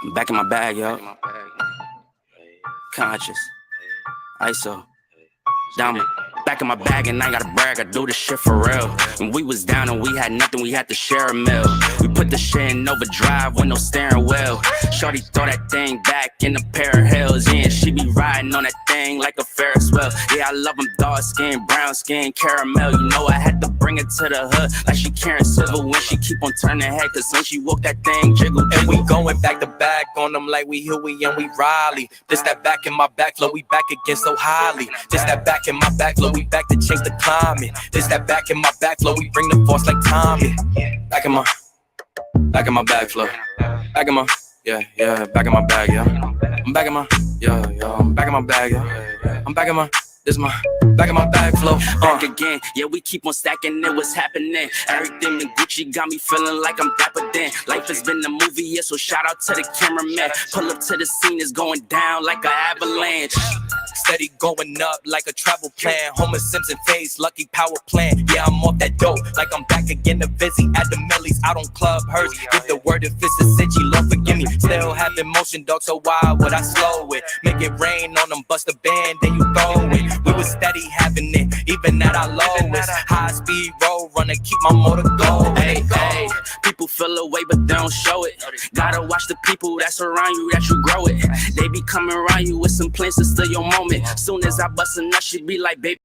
I'm back in my bag, yo. Conscious. ISO. Down back in my bag and I gotta brag, I do this shit for real. When we was down and we had nothing, we had to share a meal. We put the shit in overdrive with no steering wheel. Shorty throw that thing back in a pair of heels. Yeah, she be riding on that thing like a Ferris wheel. Yeah, I love them dark skin, brown skin, caramel. You know I had to bring it to the hood like she Karen Civil. When she keep on turning head, cause when she walk that thing jiggle. And we going back to back on them like we Huey and we Riley. This that back in my back flow, we back again so highly. This that back in my back flow, we back to change the climate. This that back in my back flow, we bring the force like Tommy. Back in my back flow. Back in my, back in my bag, yeah. I'm back in my, I'm back in my bag, yeah. I'm back in my, this my, back in my bag flow. Back again, yeah, we keep on stacking it, what's happening? Everything in Gucci got me feeling like I'm dapper then. Life has been a movie, yeah, so shout out to the cameraman. Pull up to the scene, it's going down like an avalanche. Steady going up like a travel plan. Homer Simpson face, lucky power plant. Yeah, I'm off that dope like I'm back again to Vizzy. At the Millies, out on Club Hearst. Give the word if it's a cinch, Lord forgive me. Still having motion, dog, so why would I slow it? Make it rain on them, bust a band, then you throw it. We was steady having it, even at our lowest. High speed road runner, keep my motor going. Hey, hey, people feel away, but they don't show it. Gotta watch the people that surround you, that you grow it. They be coming around you with some plans to steal your moment. Soon as I bust a nut, she be like, baby.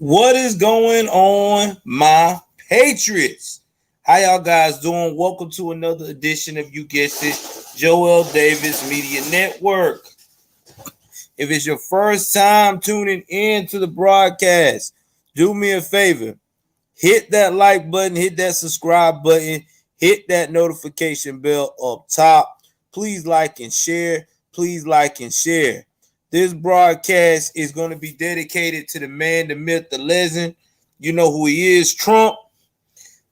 What is going on, my Patriots? How y'all guys doing? Welcome to another edition of, you guessed it, Joel Davis Media Network. If it's your first time tuning in to the broadcast, do me a favor. Hit that like button, hit that subscribe button, hit that notification bell up top. Please like and share. Please like and share. This broadcast is going to be dedicated to the man, the myth, the legend. You know who he is, Trump,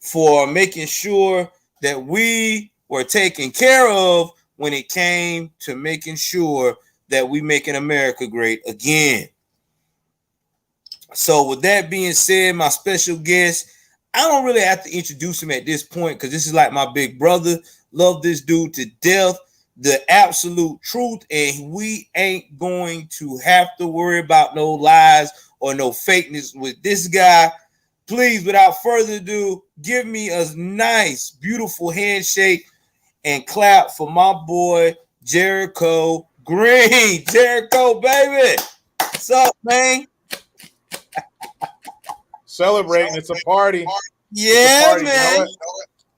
for making sure that we were taken care of when it came to making sure that we making America great again. So with that being said, my special guest, I don't really have to introduce him at this point because this is like my big brother. Love this dude to death. The absolute truth, and we ain't going to have to worry about no lies or no fakeness with this guy. Please, without further ado, give me a nice, beautiful handshake and clap for my boy Jericho Green. Jericho, baby. What's up, man? Celebrating. It's a party. Yeah, it's a party. man. You know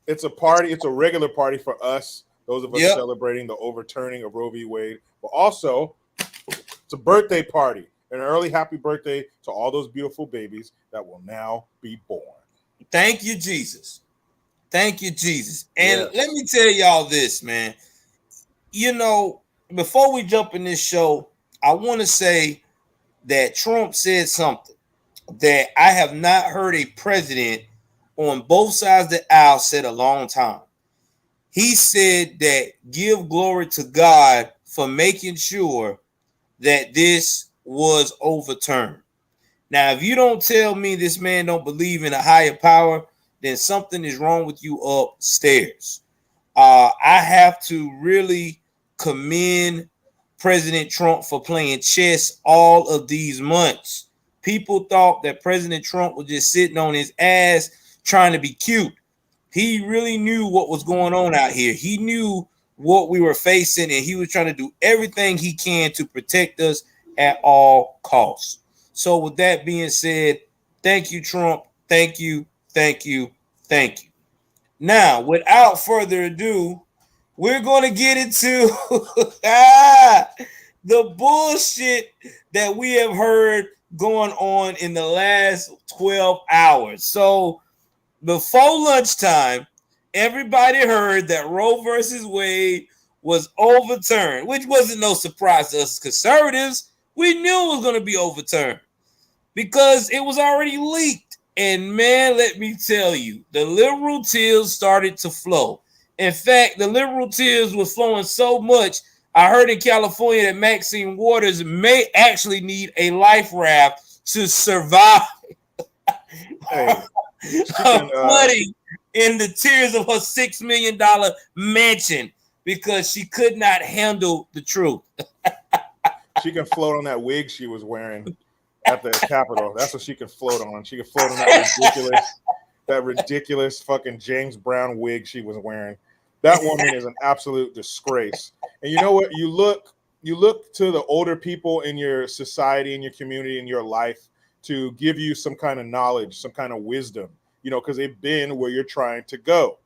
it's a party. It's a regular party for us. Those of us celebrating the overturning of Roe v. Wade. But also, it's a birthday party. An early happy birthday to all those beautiful babies that will now be born. Thank you, Jesus. Thank you, Jesus. And let me tell y'all this, man. You know, before we jump in this show, I want to say that Trump said something that I have not heard a president on both sides of the aisle said a long time. He said that give glory to God for making sure that this was overturned. Now, if you don't tell me this man don't believe in a higher power, then something is wrong with you upstairs. I have to really commend President Trump for playing chess all of these months. People thought that President Trump was just sitting on his ass trying to be cute. He really knew what was going on out here. He knew what we were facing, and he was trying to do everything he can to protect us at all costs. So with that being said, thank you, Trump. Thank you, thank you, thank you. Now, without further ado, we're going to get into the bullshit that we have heard going on in the last 12 hours. So before lunchtime, everybody heard that Roe versus Wade was overturned, which wasn't no surprise to us conservatives. We knew it was going to be overturned because it was already leaked. And man, let me tell you, the liberal tears started to flow. In fact, the liberal tears were flowing so much, I heard in California that Maxine Waters may actually need a life raft to survive. Hey, flooding in the tears of her $6 million mansion because she could not handle the truth. She can float on that wig she was wearing at the Capitol. That's what she can float on. She can float on that ridiculous fucking James Brown wig she was wearing. That woman is an absolute disgrace. And you know what? You look to the older people in your society, in your community, in your life to give you some kind of knowledge, some kind of wisdom, because they've been where you're trying to go.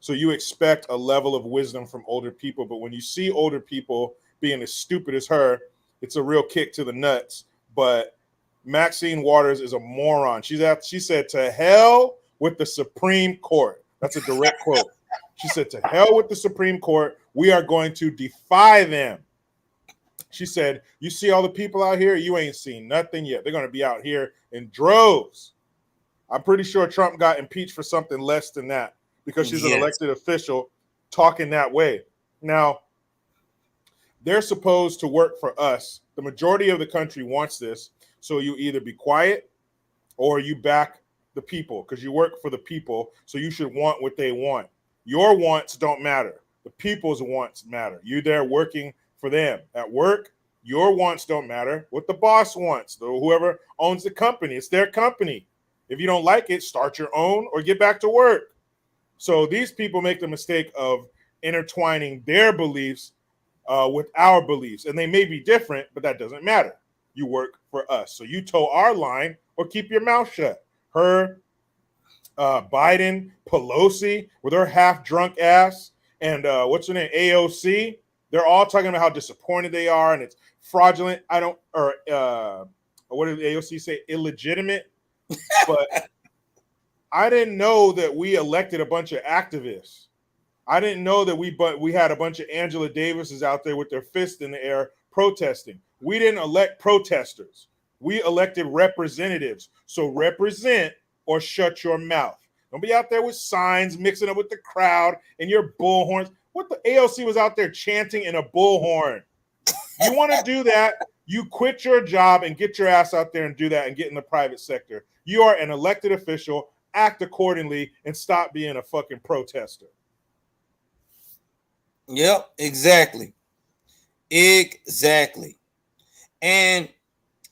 So you expect a level of wisdom from older people. But when you see older people being as stupid as her, it's a real kick to the nuts. But Maxine Waters is a moron. She said, "To hell with the Supreme Court." That's a direct quote. She said, "To hell with the Supreme Court. We are going to defy them." She said, "You see all the people out here? You ain't seen nothing yet. They're going to be out here in droves." I'm pretty sure Trump got impeached for something less than that because she's an elected official talking that way. Now, they're supposed to work for us. The majority of the country wants this. So you either be quiet or you back the people because you work for the people. So you should want what they want. Your wants don't matter. The people's wants matter. You're there working for them. At work, your wants don't matter. What the boss wants, whoever owns the company, it's their company. If you don't like it, start your own or get back to work. So these people make the mistake of intertwining their beliefs with our beliefs. And they may be different, but that doesn't matter. You work for us. So you toe our line or keep your mouth shut. Her, Biden, Pelosi, with her half-drunk ass, and what's her name, AOC, they're all talking about how disappointed they are and it's fraudulent. What did AOC say? Illegitimate. But I didn't know that we elected a bunch of activists. I didn't know that we had a bunch of Angela Davises out there with their fists in the air protesting. We didn't elect protesters. We elected representatives. So represent or shut your mouth. Don't be out there with signs mixing up with the crowd and your bullhorns. What the AOC was out there chanting in a bullhorn. You want to do that, you quit your job and get your ass out there and do that and get in the private sector. You are an elected official. Act accordingly and stop being a fucking protester. Yep, exactly. Exactly. And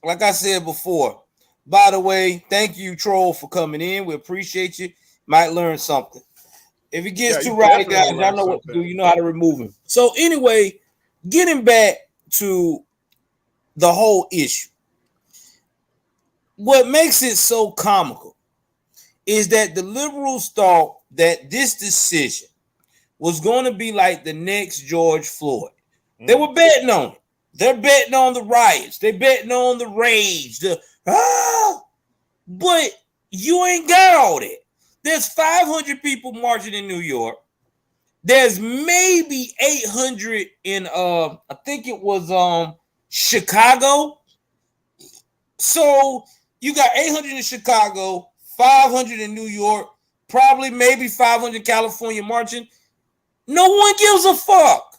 like I said before, by the way, thank you, Troll, for coming in. We appreciate you. Might learn something. If it gets too rowdy, guys, y'all know what to do. You know how to remove him. So anyway, getting back to the whole issue. What makes it so comical is that the liberals thought that this decision was going to be like the next George Floyd. They were betting on it. They're betting on the riots. They're betting on the rage. But you ain't got all that. There's 500 people marching in New York. There's maybe 800 in I think it was Chicago. So you got 800 in Chicago, 500 in New York, probably maybe 500 in California marching. No one gives a fuck.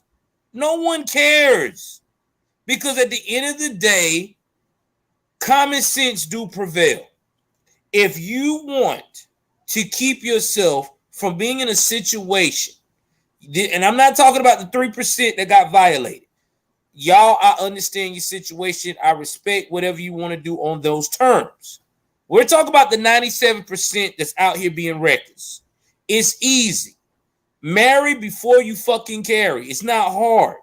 No one cares. Because at the end of the day, common sense do prevail. If you want to keep yourself from being in a situation, and I'm not talking about the 3% that got violated. Y'all, I understand your situation. I respect whatever you want to do on those terms. We're talking about the 97% that's out here being reckless. It's easy. Marry before you fucking carry. It's not hard.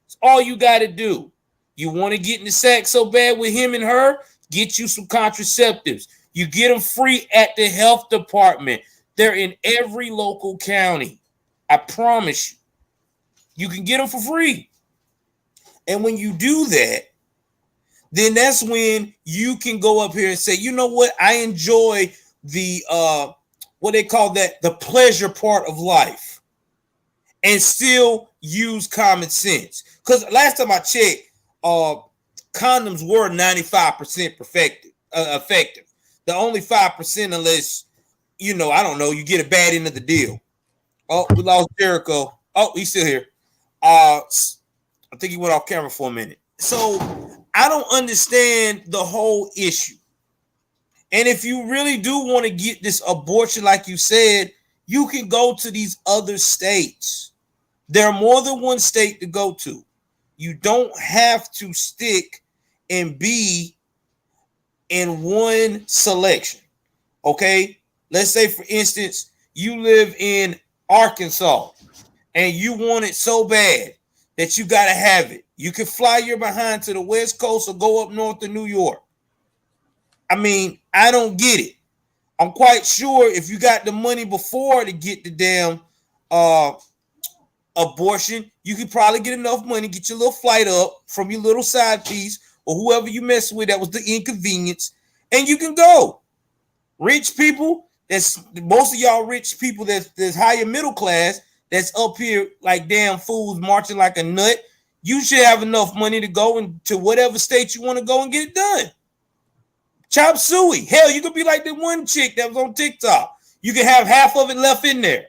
It's all you got to do. You want to get in the sack so bad with him and her? Get you some contraceptives. You get them free at the health department. They're in every local county. I promise you. You can get them for free. And when you do that, then that's when you can go up here and say, you know what? I enjoy the what they call that, the pleasure part of life, and still use common sense. Because last time I checked, condoms were 95% effective. The only 5%, unless, you know, I don't know, you get a bad end of the deal. Oh, we lost Jericho. Oh, he's still here. I think he went off camera for a minute. So I don't understand the whole issue. And if you really do want to get this abortion, like you said, you can go to these other states. There are more than one state to go to. You don't have to stick and be in one selection. Okay? Let's say, for instance, you live in Arkansas and you want it so bad that you got to have it. You can fly your behind to the West Coast or go up north to New York. I mean, I don't get it. I'm quite sure if you got the money before to get the damn abortion, you could probably get enough money, get your little flight up from your little side piece or whoever you mess with that was the inconvenience, and you can go. Rich people, that's most of y'all rich people that's higher middle class, that's up here like damn fools marching like a nut. You should have enough money to go into whatever state you want to go and get it done. Chop suey. Hell, you could be like the one chick that was on TikTok. You can have half of it left in there.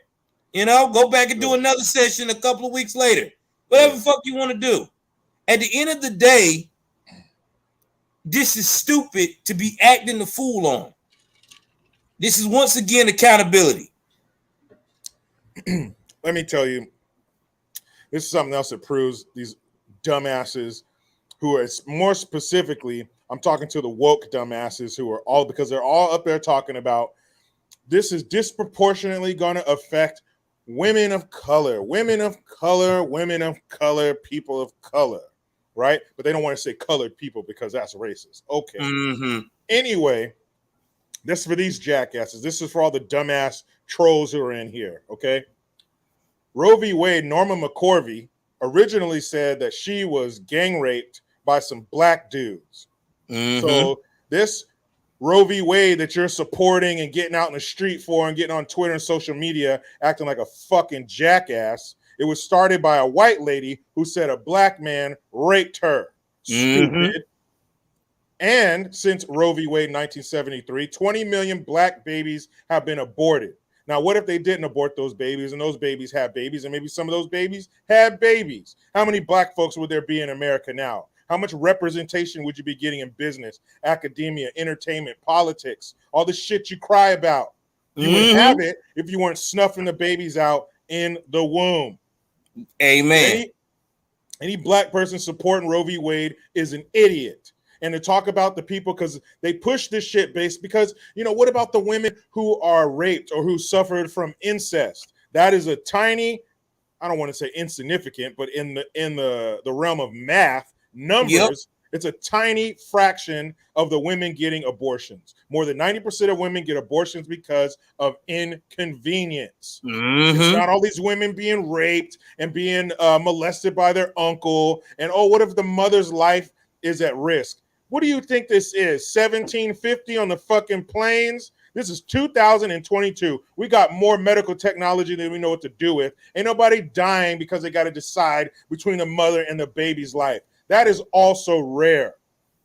You know, go back and do another session a couple of weeks later. Whatever the fuck you want to do. At the end of the day, this is stupid to be acting the fool on. This is once again accountability. Let me tell you, this is something else that proves these dumbasses who are, more specifically, I'm talking to the woke dumbasses who are all, because they're all up there talking about this is disproportionately going to affect women of color, people of color, right? But they don't want to say colored people because that's racist. Okay. Mm-hmm. Anyway, this is for these jackasses. This is for all the dumbass trolls who are in here, okay? Roe v. Wade, Norma McCorvey, originally said that she was gang raped by some black dudes. Mm-hmm. So this Roe v. Wade that you're supporting and getting out in the street for and getting on Twitter and social media acting like a fucking jackass, it was started by a white lady who said a black man raped her. Stupid. Mm-hmm. And since Roe v. Wade in 1973, 20 million black babies have been aborted. Now, what if they didn't abort those babies and those babies had babies and maybe some of those babies had babies? How many black folks would there be in America now? How much representation would you be getting in business, academia, entertainment, politics, all the shit you cry about? You would have it if you weren't snuffing the babies out in the womb. Amen. Any black person supporting Roe v. Wade is an idiot. And to talk about the people, because they push this shit based, because, you know, what about the women who are raped or who suffered from incest? That is a tiny, I don't want to say insignificant, but in the realm of math, numbers, it's a tiny fraction of the women getting abortions. More than 90% of women get abortions because of inconvenience. Mm-hmm. It's not all these women being raped and being molested by their uncle. And, oh, what if the mother's life is at risk? What do you think this is? 1750 on the fucking plains? This is 2022. We got more medical technology than we know what to do with. Ain't nobody dying because they got to decide between the mother and the baby's life. That is also rare.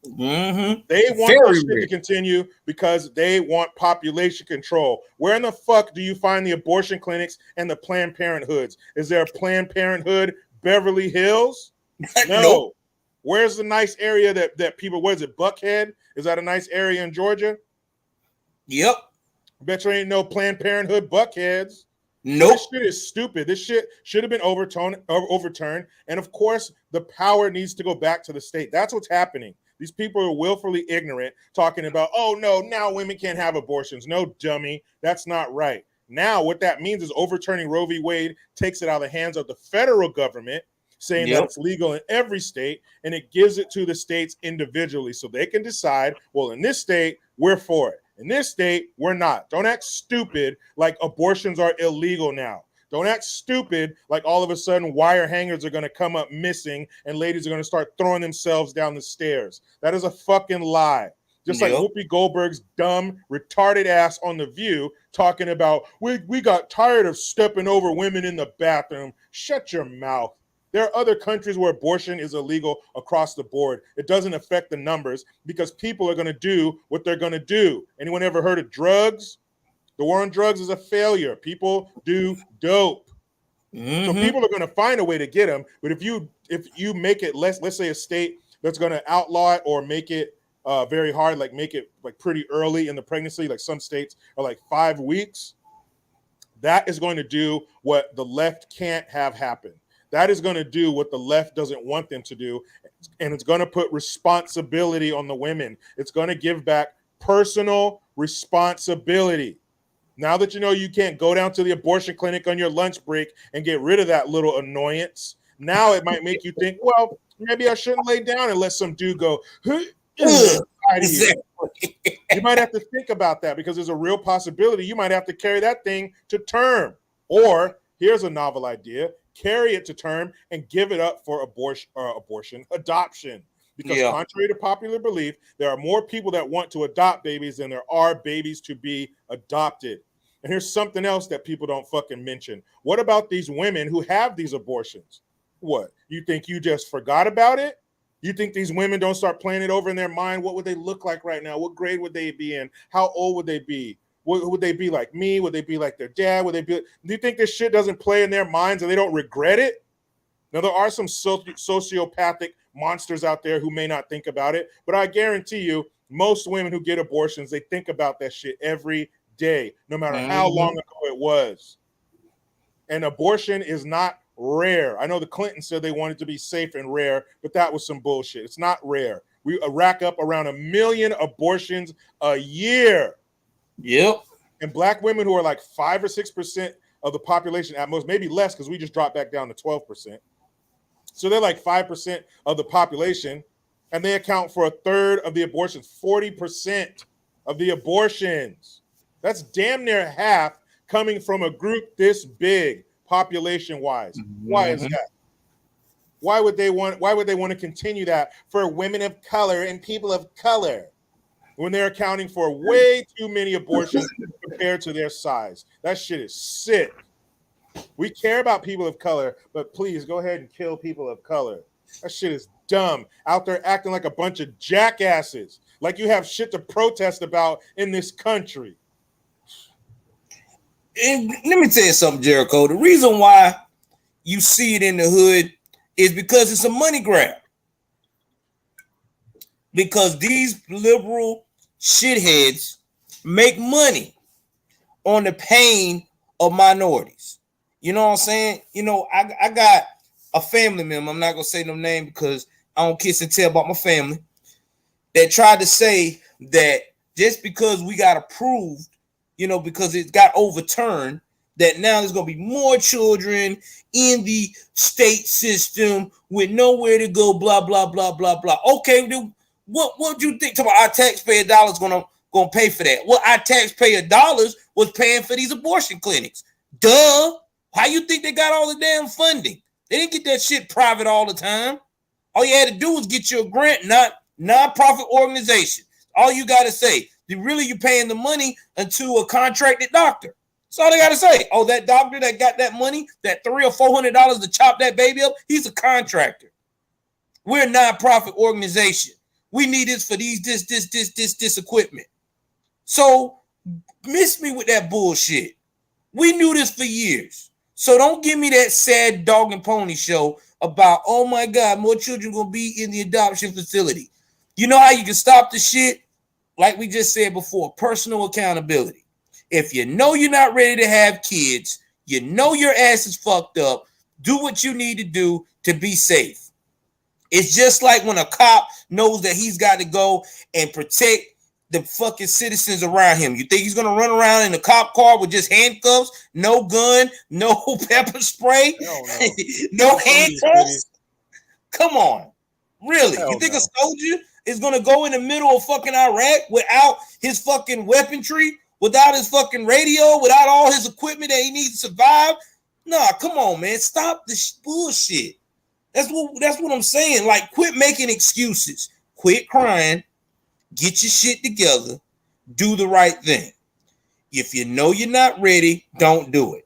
Mm-hmm. They want this shit to continue because they want population control. Where in the fuck do you find the abortion clinics and the Planned Parenthoods? Is there a Planned Parenthood Beverly Hills? No. Nope. Where's the nice area that people, what is it, Buckhead? Is that a nice area in Georgia? Yep. I bet you ain't no Planned Parenthood Buckheads. Nope. This shit is stupid. This shit should have been overturned. And of course, the power needs to go back to the state. That's what's happening. These people are willfully ignorant, talking about, oh no, now women can't have abortions. No, dummy. That's not right. Now, what that means is overturning Roe v. Wade takes it out of the hands of the federal government, saying that it's legal in every state, and it gives it to the states individually so they can decide, well, in this state, we're for it. In this state, we're not. Don't act stupid like abortions are illegal now. Don't act stupid like all of a sudden wire hangers are going to come up missing and ladies are going to start throwing themselves down the stairs. That is a fucking lie. Just like Whoopi Goldberg's dumb, retarded ass on The View talking about, we got tired of stepping over women in the bathroom. Shut your mouth. There are other countries where abortion is illegal across the board. It doesn't affect the numbers because people are going to do what they're going to do. Anyone ever heard of drugs? The war on drugs is a failure. People do dope. So people are going to find a way to get them. But if you make it less, let's say a state that's going to outlaw it or make it very hard, like make it like pretty early in the pregnancy, like some states are like 5 weeks, that is going to do what the left can't have happen. That is going to do what the left doesn't want them to do. And it's going to put responsibility on the women. It's going to give back personal responsibility. Now that you know you can't go down to the abortion clinic on your lunch break and get rid of that little annoyance, now it might make you think, well, maybe I shouldn't lay down and let some dude go, exactly. You might have to think about that because there's a real possibility you might have to carry that thing to term. Or here's a novel idea. Carry it to term and give it up for adoption. Because contrary to popular belief, there are more people that want to adopt babies than there are babies to be adopted. And here's something else that people don't fucking mention. What about these women who have these abortions? What? You think you just forgot about it? You think these women don't start playing it over in their mind? What would they look like right now? What grade would they be in? How old would they be? Would they be like me? Would they be like their dad? Would they be? Do you think this shit doesn't play in their minds and they don't regret it? Now, there are some sociopathic monsters out there who may not think about it, but I guarantee you, most women who get abortions, they think about that shit every day, no matter how long ago it was. And abortion is not rare. I know the Clintons said they wanted to be safe and rare, but that was some bullshit. It's not rare. We rack up around 1 million abortions a year. Yep. And black women who are like 5 or 6% of the population at most, maybe less because we just dropped back down to 12%. So they're like 5% of the population, and they account for 1/3 of the abortions, 40% of the abortions. That's damn near half coming from a group this big population-wise. Why is that? Why would they want to continue that for women of color and people of color when they're accounting for way too many abortions compared to their size? That shit is sick. We care about people of color, but please go ahead and kill people of color. That shit is dumb. Out there acting like a bunch of jackasses, like you have shit to protest about in this country. And let me tell you something, Jericho. The reason why you see it in the hood is because it's a money grab. Because these liberal shitheads make money on the pain of minorities. You know what I'm saying? You know, I got a family member. I'm not going to say no name because I don't kiss and tell about my family. That tried to say that just because we got approved, you know, because it got overturned, that now there's going to be more children in the state system with nowhere to go, blah, blah, blah, blah, blah. Okay, then what do you think our taxpayer dollars going to pay for that? Well, our taxpayer dollars was paying for these abortion clinics. Duh. How you think they got all the damn funding? They didn't get that shit private all the time. All you had to do was get you a grant, not non-profit organization. All you got to say, you're paying the money into a contracted doctor. That's all they got to say. Oh, that doctor that got that money, that $300 or $400 to chop that baby up, he's a contractor. We're a non-profit organization. We need this for this equipment. So miss me with that bullshit. We knew this for years. So don't give me that sad dog and pony show about, oh my God, more children going to be in the adoption facility. You know how you can stop the shit? Like we just said before, personal accountability. If you know you're not ready to have kids, you know your ass is fucked up, do what you need to do to be safe. It's just like when a cop knows that he's got to go and protect the fucking citizens around him? You think he's gonna run around in a cop car with just handcuffs, no gun, no pepper spray, no handcuffs? Come on, really? You think a soldier is gonna go in the middle of fucking Iraq without his fucking weaponry, without his fucking radio, without all his equipment that he needs to survive? Nah, come on, man. Stop this bullshit. That's what I'm saying. Like, quit making excuses. Quit crying. Get your shit together. Do the right thing. If you know you're not ready, don't do it.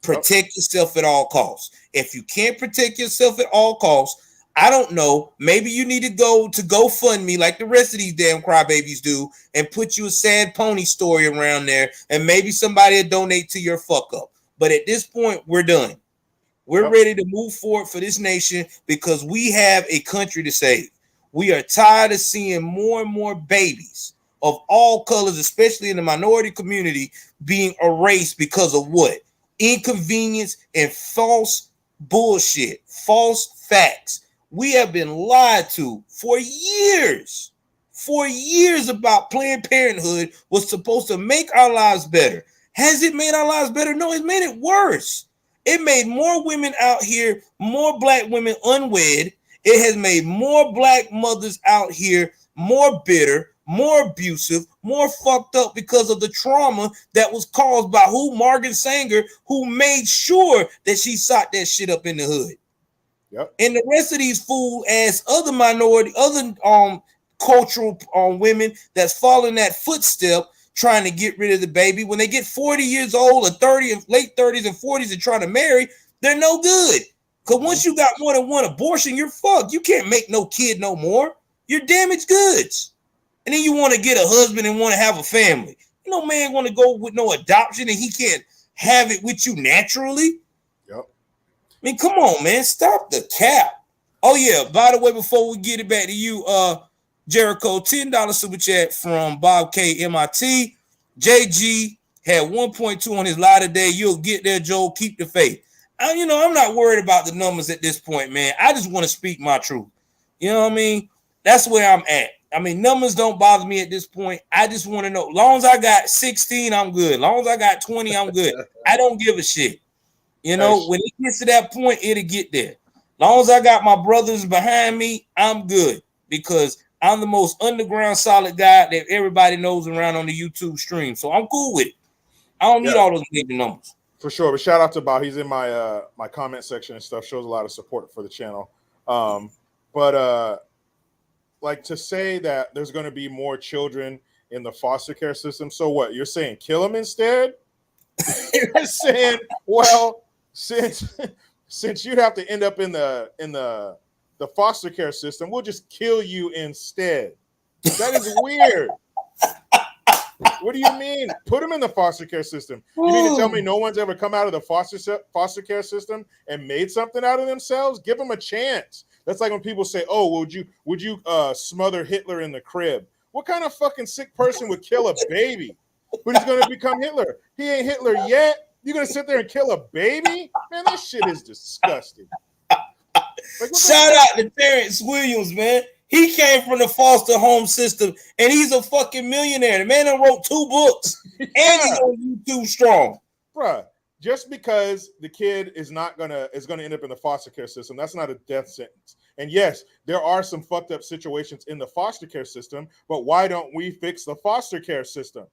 Protect yourself at all costs. If you can't protect yourself at all costs, I don't know. Maybe you need to go to GoFundMe like the rest of these damn crybabies do and put you a sad pony story around there, and maybe somebody will donate to your fuck up. But at this point, we're done. We're ready to move forward for this nation because we have a country to save. We are tired of seeing more and more babies of all colors, especially in the minority community, being erased because of what? Inconvenience and false bullshit, false facts. We have been lied to for years about Planned Parenthood was supposed to make our lives better. Has it made our lives better? No, it made it worse. It made more women out here, more black women unwed. It has made more black mothers out here more bitter, more abusive, more fucked up because of the trauma that was caused by who? Margaret Sanger, who made sure that she socked that shit up in the hood. Yep. And the rest of these fool ass other minority, other cultural women that's following that footstep, trying to get rid of the baby. When they get 40 years old or 30 and late 30s and 40s and trying to marry, they're no good. Because once you got more than one abortion, you're fucked. You can't make no kid no more. You're damaged goods. And then you want to get a husband and want to have a family. You know, man want to go with no adoption and he can't have it with you naturally. Yep. I mean, come on, man. Stop the cap. Oh, yeah. By the way, before we get it back to you, Jericho, $10 super chat from Bob K. MIT. JG had 1.2 on his lie today. You'll get there, Joe. Keep the faith. I'm not worried about the numbers at this point, man. I just want to speak my truth. You know what I mean? That's where I'm at. I mean, numbers don't bother me at this point. I just want to know. Long as I got 16, I'm good. Long as I got 20, I'm good. I don't give a shit. You know, when it gets to that point, it'll get there. Long as I got my brothers behind me, I'm good. Because I'm the most underground solid guy that everybody knows around on the YouTube stream. So I'm cool with it. I don't need all those big numbers. For sure. But shout out to Bob. He's in my my comment section and stuff. Shows a lot of support for the channel. But like to say that there's going to be more children in the foster care system. So what? You're saying kill them instead? You're saying, well, since you'd have to end up in the foster care system, we'll just kill you instead. That is weird. What do you mean? Put them in the foster care system. You mean to tell me no one's ever come out of the foster care system and made something out of themselves? Give them a chance. That's like when people say, "Oh, would you smother Hitler in the crib?" What kind of fucking sick person would kill a baby? But he's going to become Hitler. He ain't Hitler yet. You're going to sit there and kill a baby? Man, that shit is disgusting. Like, shout out to Terrence Williams, man. He came from the foster home system, and he's a fucking millionaire. The man that wrote 2 books, and he's on YouTube strong. Bruh, just because the kid is gonna end up in the foster care system, that's not a death sentence. And yes, there are some fucked up situations in the foster care system, but why don't we fix the foster care system?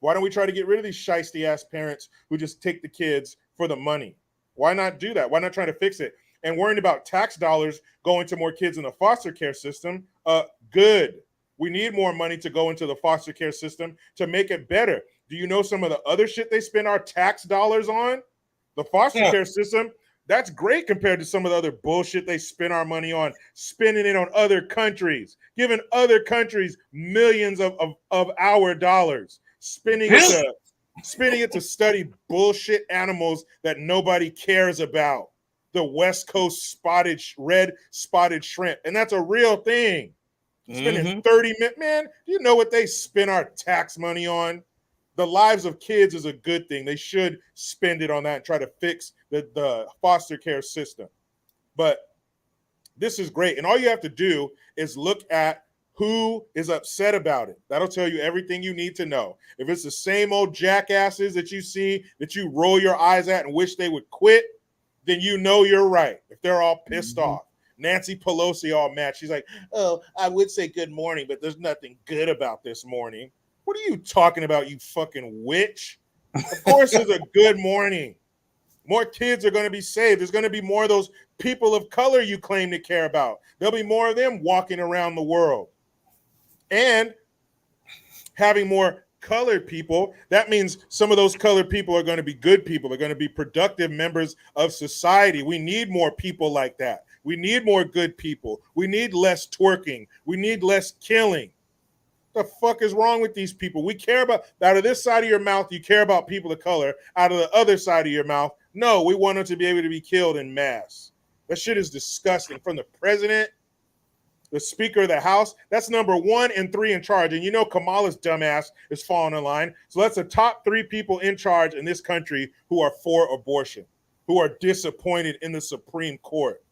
Why don't we try to get rid of these shiesty ass parents who just take the kids for the money? Why not do that? Why not try to fix it? And worrying about tax dollars going to more kids in the foster care system, good. We need more money to go into the foster care system to make it better. Do you know some of the other shit they spend our tax dollars on? The foster care system, that's great compared to some of the other bullshit they spend our money on, spending it on other countries, giving other countries millions of our dollars, spending it to study bullshit animals that nobody cares about. The West Coast red spotted shrimp. And that's a real thing. Spending 30 minutes, man, do you know what they spend our tax money on? The lives of kids is a good thing. They should spend it on that and try to fix the foster care system. But this is great. And all you have to do is look at who is upset about it. That'll tell you everything you need to know. If it's the same old jackasses that you see, that you roll your eyes at and wish they would quit, then you know you're right. If they're all pissed off. Nancy Pelosi all mad. She's like, oh, I would say good morning, but there's nothing good about this morning. What are you talking about, you fucking witch? Of course there's a good morning. More kids are going to be saved. There's going to be more of those people of color you claim to care about. There'll be more of them walking around the world. And having more colored people, that means some of those colored people are going to be good people. They're going to be productive members of society. We need more people like that. We need more good people. We need less twerking. We need less killing. The fuck is wrong with these people? We care about, out of this side of your mouth, you care about people of color. Out of the other side of your mouth, no, we want them to be able to be killed in mass. That shit is disgusting. From the president, the Speaker of the House, that's number 1 and 3 in charge. And you know Kamala's dumbass is falling in line. So that's the top 3 people in charge in this country who are for abortion, who are disappointed in the Supreme Court.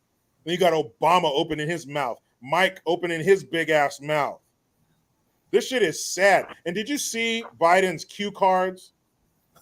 Then you got Obama opening his mouth, Mike opening his big ass mouth. This shit is sad. And did you see Biden's cue cards?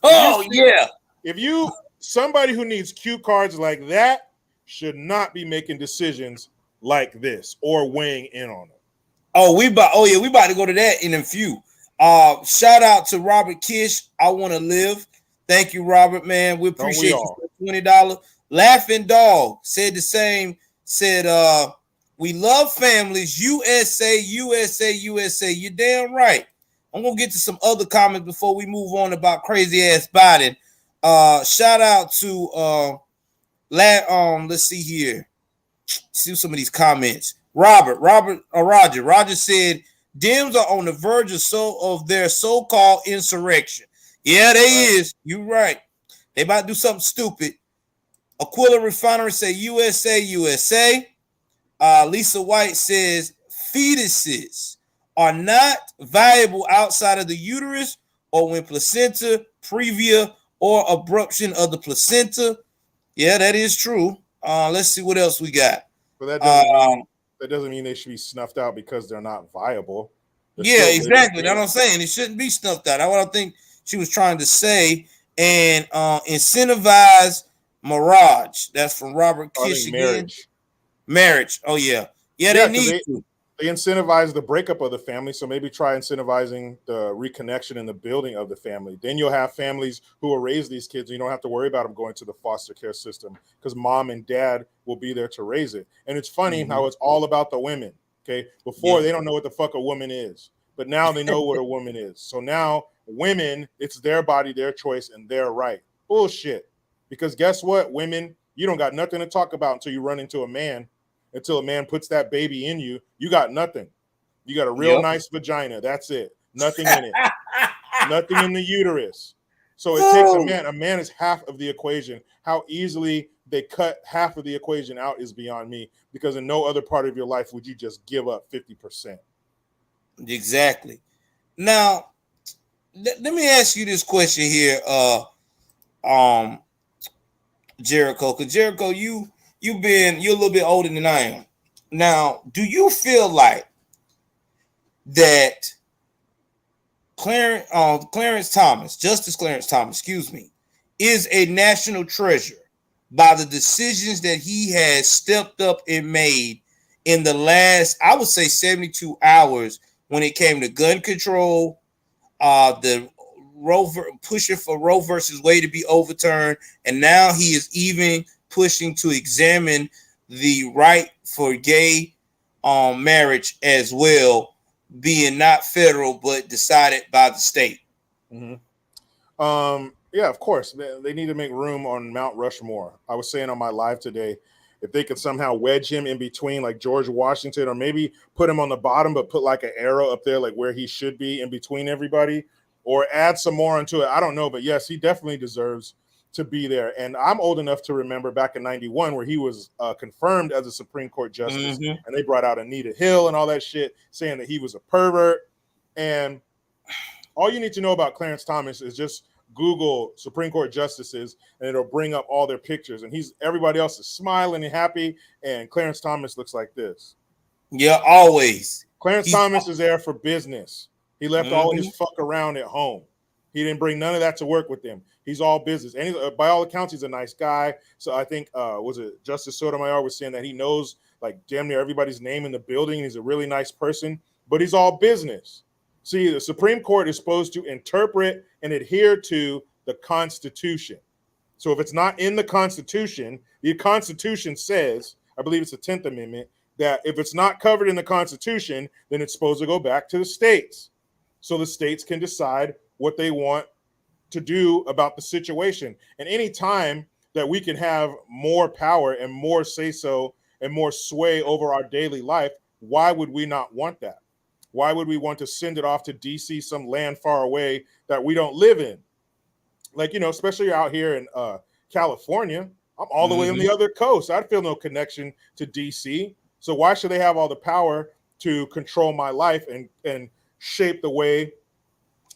Oh, yeah. If you, somebody who needs cue cards like that should not be making decisions like this or weighing in on them. We about to go to that in a few. Shout out to Robert Kish. I want to live. Thank you, Robert, man. We appreciate you for $20. Laughing Dog said the same. Said, we love families. USA, USA, USA. You're damn right. I'm gonna get to some other comments before we move on about crazy ass Biden. Shout out to let's see here. See some of these comments. Roger said Dems are on the verge of their so-called insurrection. Yeah, they is. You right. They about to do something stupid. Aquila Refinery say USA, USA. Lisa White says fetuses are not viable outside of the uterus or when placenta, previa, or abruption of the placenta. Yeah, that is true. Let's see what else we got. But that doesn't mean they should be snuffed out because they're not viable. Yeah, exactly. That's what I'm saying. It shouldn't be snuffed out. That's what I think she was trying to say. And incentivize Mirage. That's from Robert Kish again. Marriage. Oh, yeah. Yeah, they need to. They incentivize the breakup of the family, so maybe try incentivizing the reconnection and the building of the family. Then you'll have families who will raise these kids. And you don't have to worry about them going to the foster care system because mom and dad will be there to raise it. And it's funny how it's all about the women. Okay, before they don't know what the fuck a woman is, but now they know what a woman is. So now women, it's their body, their choice, and their right. Bullshit. Because guess what, women, you don't got nothing to talk about until you run into a man. Until a man puts that baby in you, you got nothing. You got a real nice vagina. That's it. Nothing in it. Nothing in the uterus. So it takes a man. A man is half of the equation. How easily they cut half of the equation out is beyond me, because in no other part of your life would you just give up 50%. Exactly. Now, let me ask you this question here, Jericho. Because Jericho, you're a little bit older than I am. Now, do you feel like that Justice Clarence Thomas, is a national treasure by the decisions that he has stepped up and made in the last, I would say, 72 hours when it came to gun control, the pushing for Roe versus Wade to be overturned, and now he is even pushing to examine the right for gay marriage as well, being not federal but decided by the state? Yeah, of course. They need to make room on Mount Rushmore. I was saying on my live today, if they could somehow wedge him in between like George Washington, or maybe put him on the bottom but put like an arrow up there like where he should be in between everybody, or add some more into it. I don't know, but yes, he definitely deserves to be there. And I'm old enough to remember back in 91 where he was confirmed as a Supreme Court justice, and they brought out Anita Hill and all that shit saying that he was a pervert. And all you need to know about Clarence Thomas is just Google Supreme Court justices and it'll bring up all their pictures, and everybody else is smiling and happy, and Clarence Thomas looks like this. Yeah, always. Clarence Thomas is there for business. He left all his fuck around at home. He didn't bring none of that to work with him. He's all business. And by all accounts, he's a nice guy. So I think, was it Justice Sotomayor was saying that he knows like damn near everybody's name in the building. He's a really nice person, but he's all business. See, the Supreme Court is supposed to interpret and adhere to the Constitution. So if it's not in the Constitution says, I believe it's the 10th Amendment, that if it's not covered in the Constitution, then it's supposed to go back to the states. So the states can decide what they want to do about the situation. And any time that we can have more power and more say-so and more sway over our daily life, why would we not want that? Why would we want to send it off to DC, some land far away that we don't live in? Like, especially out here in California, I'm all the way on the other coast. I'd feel no connection to DC. So why should they have all the power to control my life and shape the way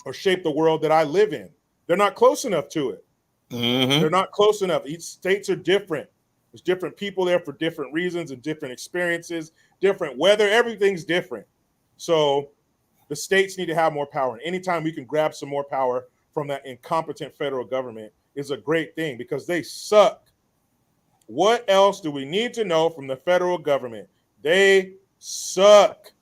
or shape the world that I live in? They're not close enough to it. They're not close enough. Each states are different. There's different people there for different reasons and different experiences, different weather. Everything's different. So the states need to have more power. And anytime we can grab some more power from that incompetent federal government is a great thing because they suck. What else do we need to know from the federal government? They suck.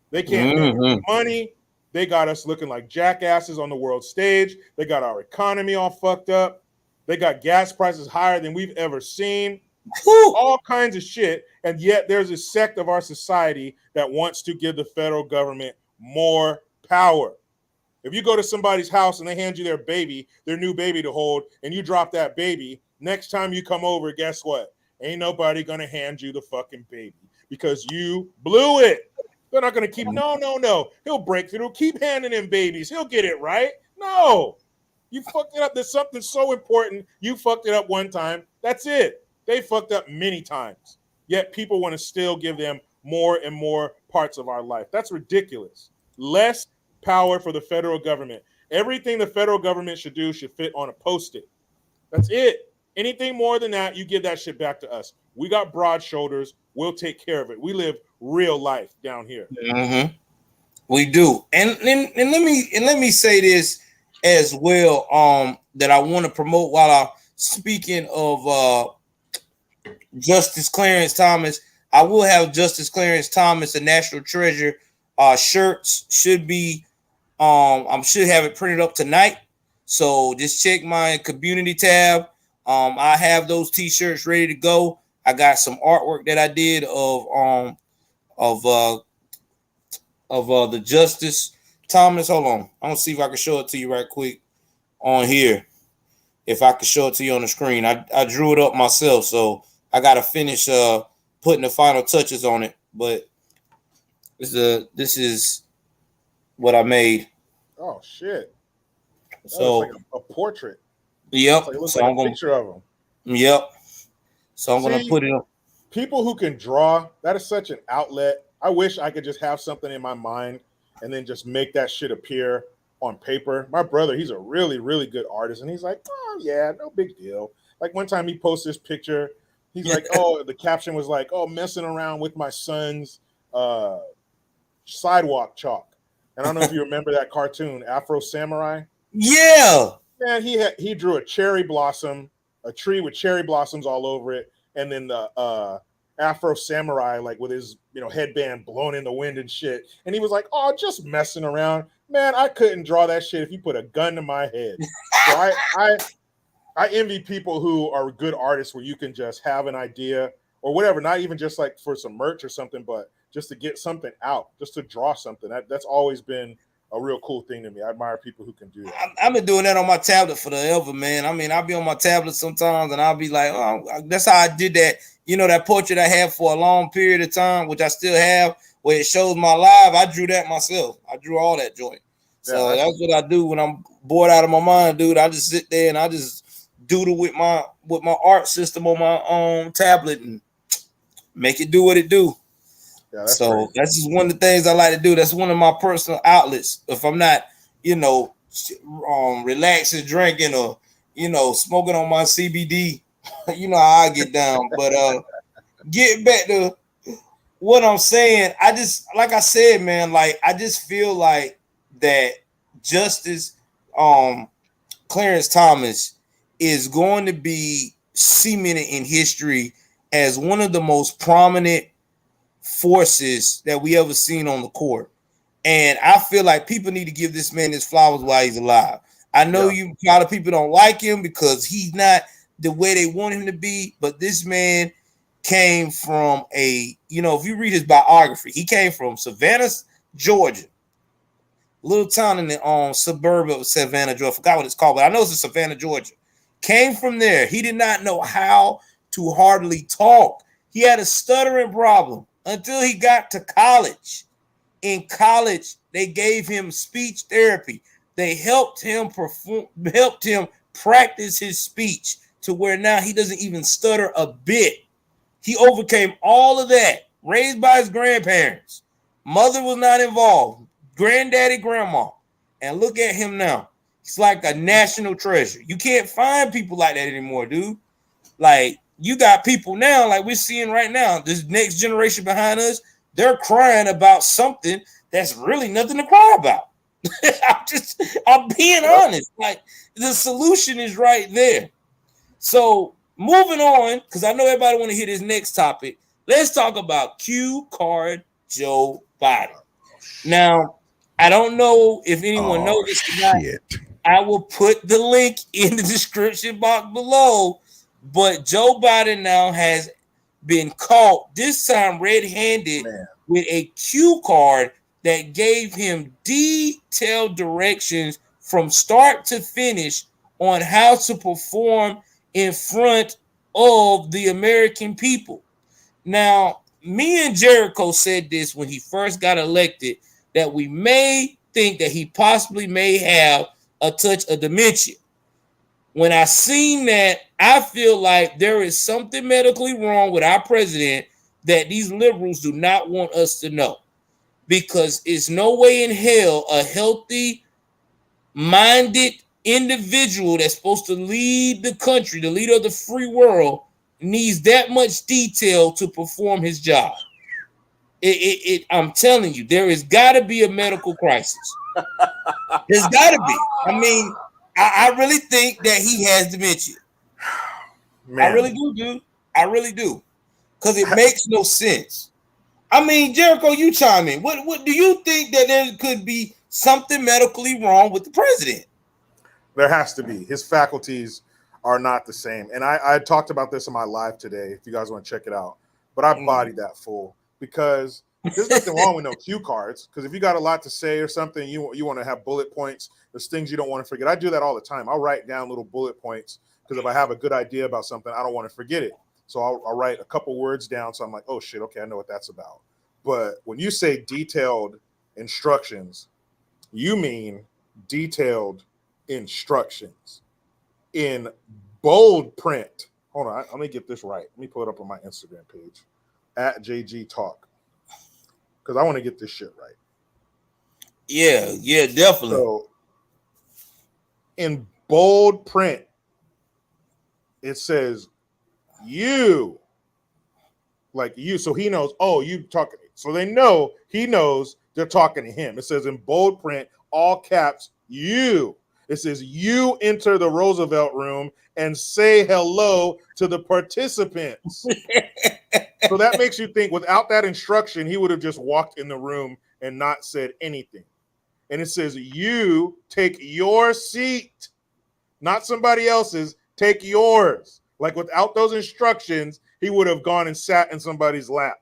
They can't make money. They got us looking like jackasses on the world stage. They got our economy all fucked up. They got gas prices higher than we've ever seen. All kinds of shit. And yet there's a sect of our society that wants to give the federal government more power. If you go to somebody's house and they hand you their new baby to hold, and you drop that baby, next time you come over, guess what? Ain't nobody going to hand you the fucking baby because you blew it. They're not going to keep, no. He'll break through. Keep handing him babies. He'll get it right. No. You fucked it up. There's something so important. You fucked it up one time. That's it. They fucked up many times. Yet people want to still give them more and more parts of our life. That's ridiculous. Less power for the federal government. Everything the federal government should do should fit on a Post-it. That's it. Anything more than that, you give that shit back to us. We got broad shoulders. We'll take care of it. We live real life down here. We do. And let me say this as well. That I want to promote while I'm speaking of Justice Clarence Thomas. I will have Justice Clarence Thomas, a National Treasure shirts. Should be I should have it printed up tonight. So just check my community tab. I have those t-shirts ready to go. I got some artwork that I did of the Justice Thomas. Hold on. I'm gonna see if I can show it to you right quick on here. If I can show it to you on the screen. I drew it up myself, so I gotta finish putting the final touches on it. But this is what I made. Oh shit. So like a portrait. Yep. It looks So like I'm a gonna picture of him. Yep. So I'm gonna put it up. People who can draw, that is such an outlet. I wish I could just have something in my mind and then just make that shit appear on paper. My brother, he's a really, really good artist, and he's like, oh yeah, no big deal. Like one time he posted this picture, he's like, oh, the caption was like, oh, messing around with my son's sidewalk chalk. And I don't know if you remember that cartoon, Afro Samurai. Yeah. Man, he drew a cherry blossom, a tree with cherry blossoms all over it, and then the Afro Samurai, like with his headband blown in the wind and shit. And he was like, "Oh, just messing around, man. I couldn't draw that shit if you put a gun to my head." So I envy people who are good artists where you can just have an idea or whatever, not even just like for some merch or something, but just to get something out, just to draw something. That's always been a real cool thing to me. I admire people who can do that. I've been doing that on my tablet forever, man. I mean, I'll be on my tablet sometimes and I'll be like, oh, that's how I did that. That portrait I had for a long period of time, which I still have, where it shows my live. I drew that myself. I drew all that joint. So that's what I do when I'm bored out of my mind, dude. I just sit there and I just doodle with my art system on my own tablet and make it do what it do. Yeah, that's just one of the things I like to do. That's one of my personal outlets. If I'm not, relaxing, drinking, or smoking on my CBD, how I get down. But getting back to what I'm saying, I just like I said, man, like I just feel like that Justice Clarence Thomas is going to be cemented in history as one of the most prominent forces that we ever seen on the court. And I feel like people need to give this man his flowers while he's alive. I know a lot of people don't like him because he's not the way they want him to be, but this man came from if you read his biography, he came from Savannah, Georgia, little town in the suburb of Savannah, Georgia. I forgot what it's called, but I know it's in Savannah, Georgia. Came from there. He did not know how to hardly talk. He had a stuttering problem until he got to college. In college, they gave him speech therapy. They helped him practice his speech to where now he doesn't even stutter a bit. He overcame all of that, raised by his grandparents. Mother was not involved. Granddaddy, grandma. And look at him now. He's like a national treasure. You can't find people like that anymore, dude. Like, you got people now, like we're seeing right now, this next generation behind us, they're crying about something that's really nothing to cry about. I'm being honest. Like, the solution is right there. So, moving on, because I know everybody want to hear this next topic. Let's talk about Q Card Joe Biden. Now, I don't know if anyone knows this or not. I will put the link in the description box below. But Joe Biden now has been caught, this time red-handed, with a cue card that gave him detailed directions from start to finish on how to perform in front of the American people. Now, me and Jericho said this when he first got elected, that we may think that he possibly may have a touch of dementia. When I seen that, I feel like there is something medically wrong with our president that these liberals do not want us to know. Because it's no way in hell a healthy, minded individual that's supposed to lead the country, the leader of the free world, needs that much detail to perform his job. I'm telling you, there has got to be a medical crisis. There's got to be. I mean, I really think that he has dementia. Man. I really do, dude. I really do. Because it makes no sense. I mean, Jericho, you chime in. What do you think that there could be something medically wrong with the president? There has to be. His faculties are not the same. And I talked about this in my live today, if you guys want to check it out. But I bodied that fool because there's nothing wrong with no cue cards. Because if you got a lot to say or something, you want to have bullet points, there's things you don't want to forget. I do that all the time. I'll write down little bullet points because if I have a good idea about something, I don't want to forget it. So I'll write a couple words down. So I'm like, oh, shit, okay, I know what that's about. But when you say detailed instructions, you mean detailed instructions in bold print. Hold on, let me get this right. Let me pull it up on my Instagram page, @JG Talk, because I want to get this shit right. Yeah, definitely. So in bold print, it says you, like you. So he knows, oh, you talking. So they know he knows they're talking to him. It says in bold print, all caps, you. It says you enter the Roosevelt room and say hello to the participants. So that makes you think without that instruction, he would have just walked in the room and not said anything. And it says you take your seat, not somebody else's, take yours. Like without those instructions, he would have gone and sat in somebody's lap.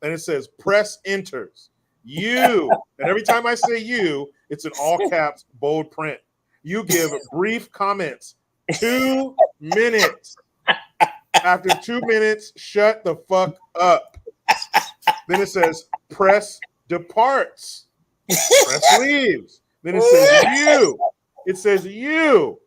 And it says press enters. You. And every time I say you, it's in all caps, bold print. You give brief comments. 2 minutes. After 2 minutes, shut the fuck up. Then it says press departs. Press leaves. Then it says you. It says you.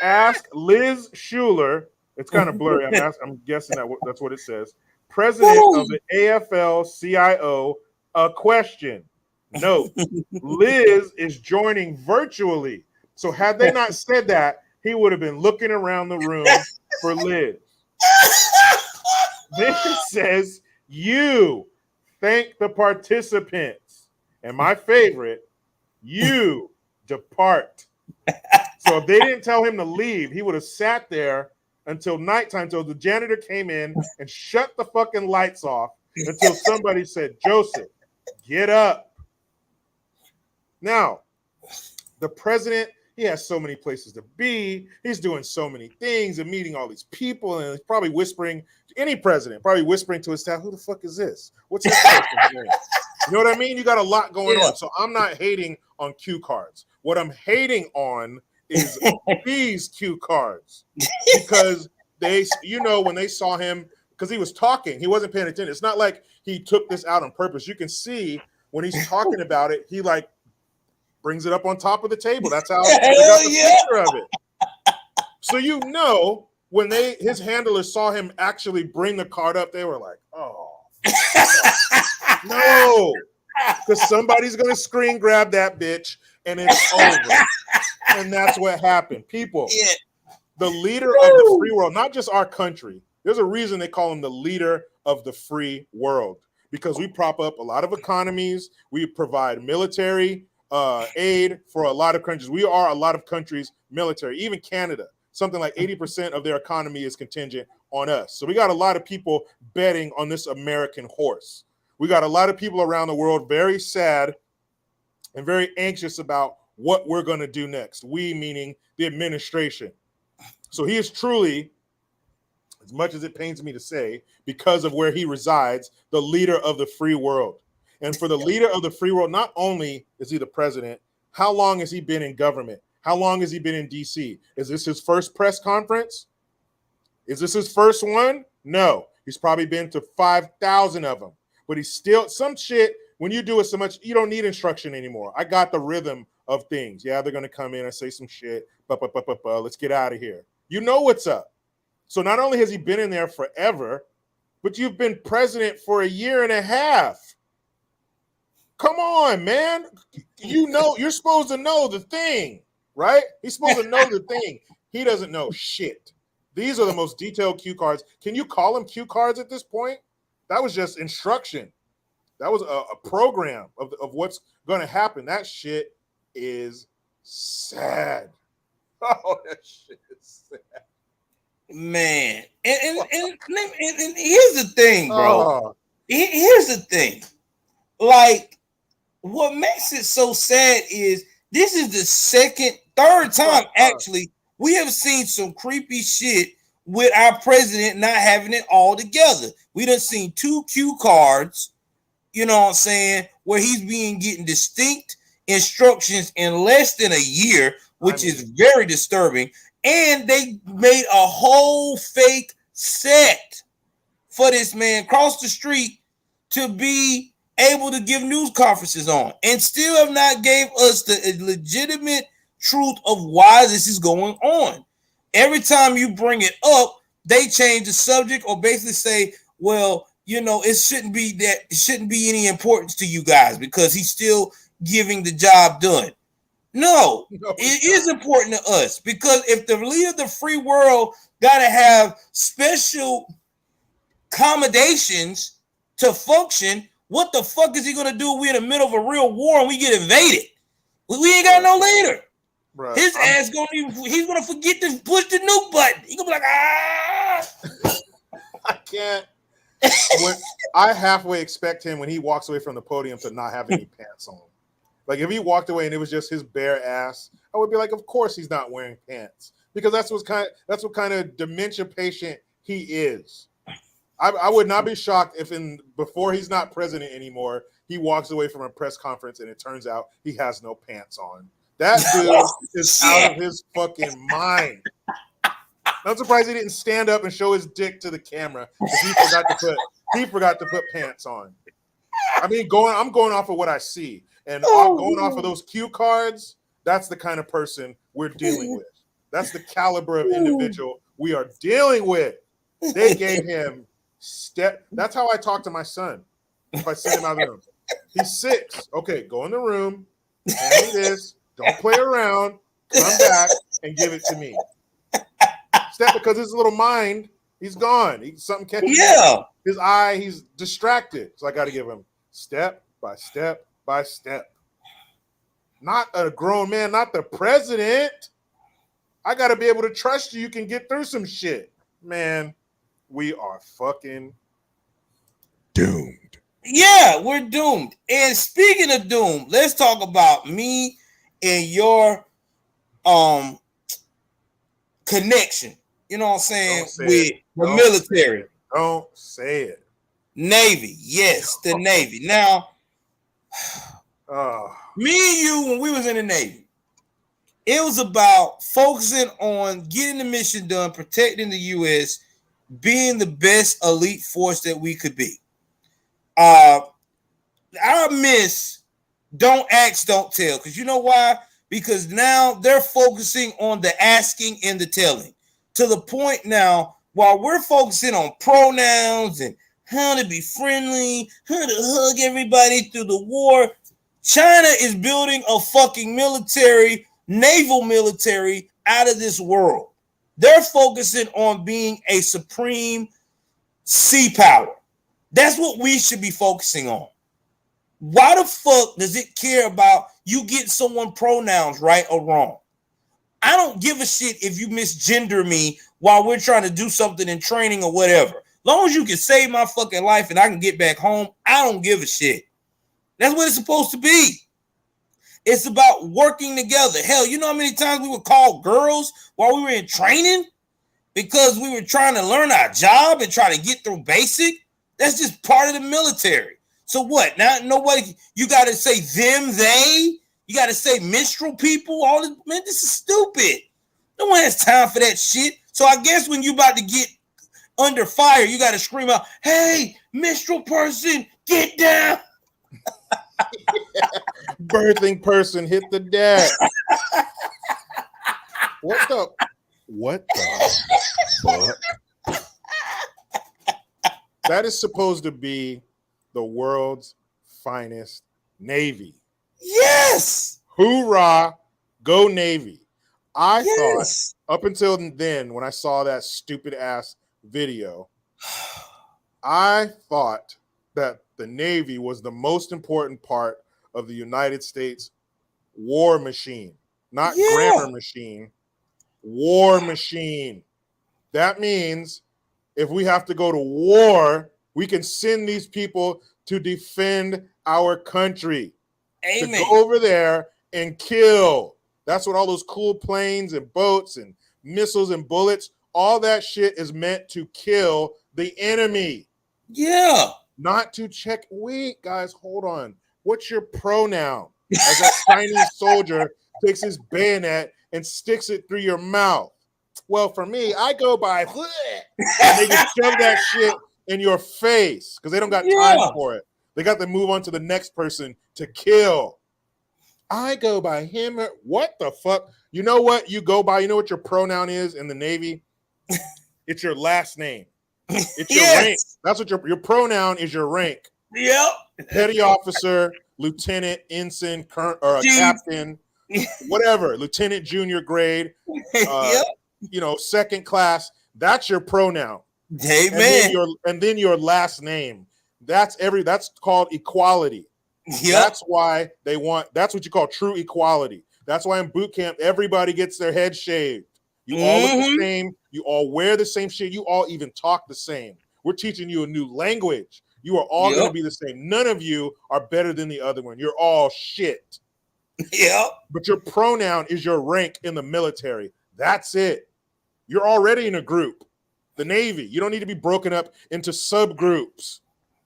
Ask Liz Schuler. It's kind of blurry. I'm guessing that's what it says. President of the AFL-CIO, a question. Note, Liz is joining virtually. So had they not said that, he would have been looking around the room for Liz. Then it says, you thank the participants. And my favorite, you depart. So if they didn't tell him to leave, he would have sat there until nighttime, until the janitor came in and shut the fucking lights off until somebody said, Joseph, get up. Now, the president, he has so many places to be. He's doing so many things and meeting all these people, and he's probably whispering, any president, probably whispering to his staff, who the fuck is this? What's this person's name? You know what I mean? You got a lot going on. So I'm not hating on cue cards. What I'm hating on is these cue cards, because they, you know, when they saw him, because he was talking, he wasn't paying attention. It's not like he took this out on purpose. You can see when he's talking about it, he like brings it up on top of the table. That's how they got the picture of it. So you know, when his handlers saw him actually bring the card up, they were like, oh no, because somebody's gonna screen grab that bitch and it's over. And that's what happened. People, the leader of the free world, not just our country. There's a reason they call him the leader of the free world, because we prop up a lot of economies. We provide military aid for a lot of countries. We are a lot of countries' military, even Canada. Something like 80% of their economy is contingent on us. So we got a lot of people betting on this American horse. We got a lot of people around the world very sad and very anxious about what we're going to do next. We, meaning the administration. So he is truly, as much as it pains me to say, because of where he resides, the leader of the free world. And for the leader of the free world, not only is he the president, how long has he been in government? How long has he been in DC? Is this his first press conference? Is this his first one? No. He's probably been to 5,000 of them. But he's still, some shit, when you do it so much, you don't need instruction anymore. I got the rhythm of things. Yeah, they're going to come in and say some shit. Let's get out of here. You know what's up. So not only has he been in there forever, but you've been president for a year and a half. Come on, man. You know, you're supposed to know the thing, right? He's supposed to know the thing. He doesn't know shit. These are the most detailed cue cards. Can you call them cue cards at this point? That was just instruction. That was a program of what's going to happen. That shit is sad. Oh, that shit is sad. Man. And here's the thing, bro. Here's the thing. Like, what makes it so sad is this is the third time, actually, we have seen some creepy shit with our president not having it all together. We done seen 2 cue cards, you know what I'm saying, where he's getting distinct instructions in less than a year, which is very disturbing. And they made a whole fake set for this man across the street to be able to give news conferences on, and still have not gave us the legitimate truth of why this is going on. Every time you bring it up, they change the subject or basically say, well, you know, it shouldn't be any importance to you guys because he's still giving the job done. No, it is important to us, because if the leader of the free world got to have special accommodations to function, what the fuck is he going to do if we're in the middle of a real war and we get invaded? We ain't got no leader. Bruh, his ass he's gonna forget to push the nuke button. He gonna be like, I can't. I halfway expect him when he walks away from the podium to not have any pants on. Like if he walked away and it was just his bare ass, I would be like, of course he's not wearing pants, because that's what kind of dementia patient he is. I would not be shocked if before he's not president anymore, he walks away from a press conference and it turns out he has no pants on. That dude is out of his fucking mind. I'm surprised he didn't stand up and show his dick to the camera because he forgot to put pants on. I mean, I'm going off of what I see, and going off of those cue cards, that's the kind of person we're dealing with. That's the caliber of individual we are dealing with. They gave him That's how I talk to my son. If I send him out of the room, he's 6. Okay, go in the room, hand me this. Don't play around. Come back and give it to me. Because his little mind, he's gone. Something catches his eye. He's distracted. So I got to give him step by step by step. Not a grown man, not the president. I got to be able to trust you. You can get through some shit. Man, we are fucking doomed. Yeah, we're doomed. And speaking of doom, let's talk about me and your connection. You know what I'm saying? With the military. Don't say it. Navy. Yes, the Navy. Now, me and you, when we was in the Navy, it was about focusing on getting the mission done, protecting the U.S., being the best elite force that we could be. Our miss, don't ask, don't tell. Because you know why? Because now they're focusing on the asking and the telling. To the point now, while we're focusing on pronouns and how to be friendly, how to hug everybody through the war, China is building a fucking military, naval military out of this world. They're focusing on being a supreme sea power. That's what we should be focusing on. Why the fuck does it care about you getting someone pronouns right or wrong? I don't give a shit if you misgender me while we're trying to do something in training or whatever. As long as you can save my fucking life and I can get back home, I don't give a shit. That's what it's supposed to be. It's about working together. Hell, you know how many times we would call girls while we were in training because we were trying to learn our job and try to get through basic? That's just part of the military. So what? Now nobody, you got to say them, they, you got to say minstrel people, all this. Man, this is stupid. No one has time for that shit. So I guess when you about to get under fire, you got to scream out, hey, minstrel person, get down. Birthing person, hit the deck. What the fuck? That is supposed to be the world's finest Navy. Yes. Hoorah, go Navy. I thought up until then, when I saw that stupid ass video, I thought that the Navy was the most important part of the United States war machine, not grammar machine, war machine. That means if we have to go to war, we can send these people to defend our country. Amen. To go over there and kill. That's what all those cool planes and boats and missiles and bullets, all that shit is meant to kill the enemy. Yeah. Not to check. Wait, guys, hold on. What's your pronoun? As that Chinese soldier takes his bayonet and sticks it through your mouth. Well, for me, I go by and they just shove that shit in your face because they don't got time for it. They got to move on to the next person to kill. I go by him. What the fuck? You know what you go by? You know what your pronoun is in the Navy? It's your last name. It's your rank. That's what your pronoun is. Your rank. Yep. Petty officer, lieutenant, ensign, or a captain, whatever. Lieutenant, junior grade. You know, second class. That's your pronoun. Amen. And then your last name. That's called equality. Yep. That's why that's what you call true equality. That's why in boot camp, everybody gets their head shaved. You all look the same. You all wear the same shit. You all even talk the same. We're teaching you a new language. You are all going to be the same. None of you are better than the other one. You're all shit. Yep. But your pronoun is your rank in the military. That's it. You're already in a group. The Navy. You don't need to be broken up into subgroups.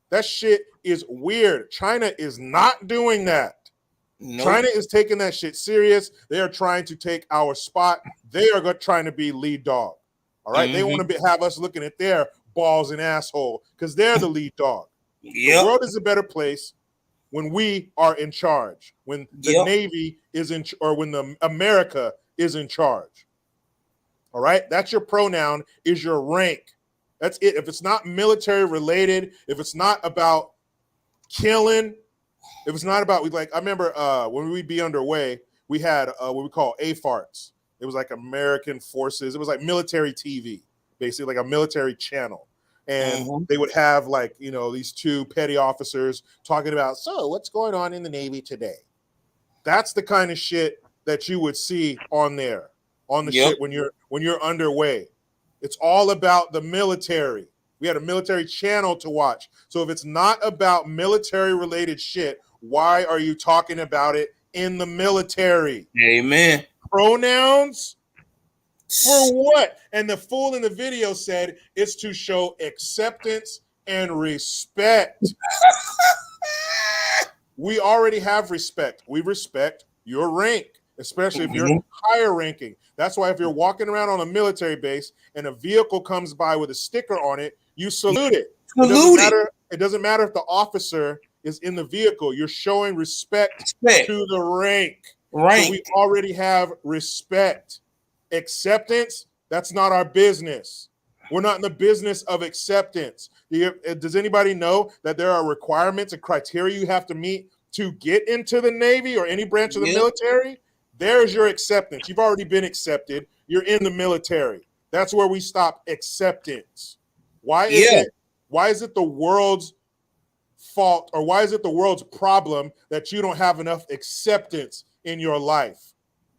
That shit is weird. China is not doing that. Nope. China is taking that shit serious. They are trying to take our spot. They are trying to be lead dog. All right. They want to have us looking at their balls and asshole because they're the lead dog. The world is a better place when we are in charge, when the Navy is or when the America is in charge. All right. That's your pronoun, is your rank. That's it. If it's not military related, if it's not about killing, if it's not about, I remember when we'd be underway, we had what we call AFARTs. It was like American Forces. It was like military TV, basically like a military channel. and they would have like, you know, these two petty officers talking about, so what's going on in the Navy today? That's the kind of shit that you would see on there, on the shit when you're underway. It's all about the military. We had a military channel to watch. So if it's not about military related shit, why are you talking about it in the military? Amen. Pronouns? For what? And the fool in the video said it's to show acceptance and respect. We already have respect. We respect your rank, especially if you're higher ranking. That's why if you're walking around on a military base and a vehicle comes by with a sticker on it, you salute it. It doesn't matter if the officer is in the vehicle. You're showing respect to the rank. Right. So we already have respect. Acceptance, that's not our business. We're not in the business of acceptance. Does anybody know that there are requirements and criteria you have to meet to get into the Navy or any branch of the military? There's your acceptance. You've already been accepted. You're in the military. That's where we stop acceptance. Why is it the world's fault, or why is it the world's problem that you don't have enough acceptance in your life?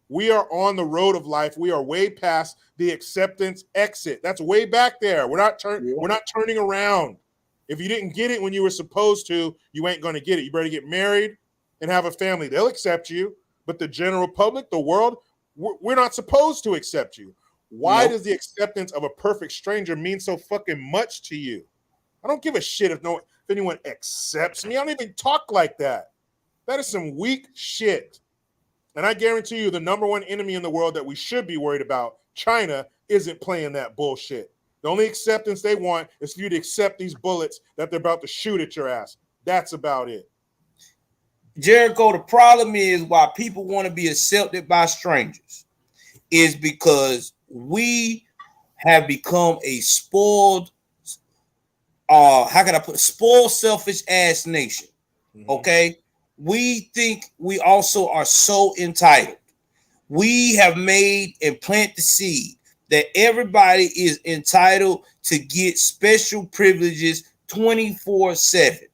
We are on the road of life. We are way past the acceptance exit. That's way back there. We're not turning around. If you didn't get it when you were supposed to, you ain't going to get it. You better get married and have a family. They'll accept you. But the general public, the world, we're not supposed to accept you. Why does the acceptance of a perfect stranger mean so fucking much to you? I don't give a shit if anyone accepts me. I don't even talk like that. That is some weak shit. And I guarantee you the number one enemy in the world that we should be worried about, China, isn't playing that bullshit. The only acceptance they want is for you to accept these bullets that they're about to shoot at your ass. That's about it. Jericho, the problem is why people want to be accepted by strangers is because we have become a spoiled, spoiled, selfish ass nation. Okay? We think we also are so entitled. We have made and plant the seed that everybody is entitled to get special privileges 24/7.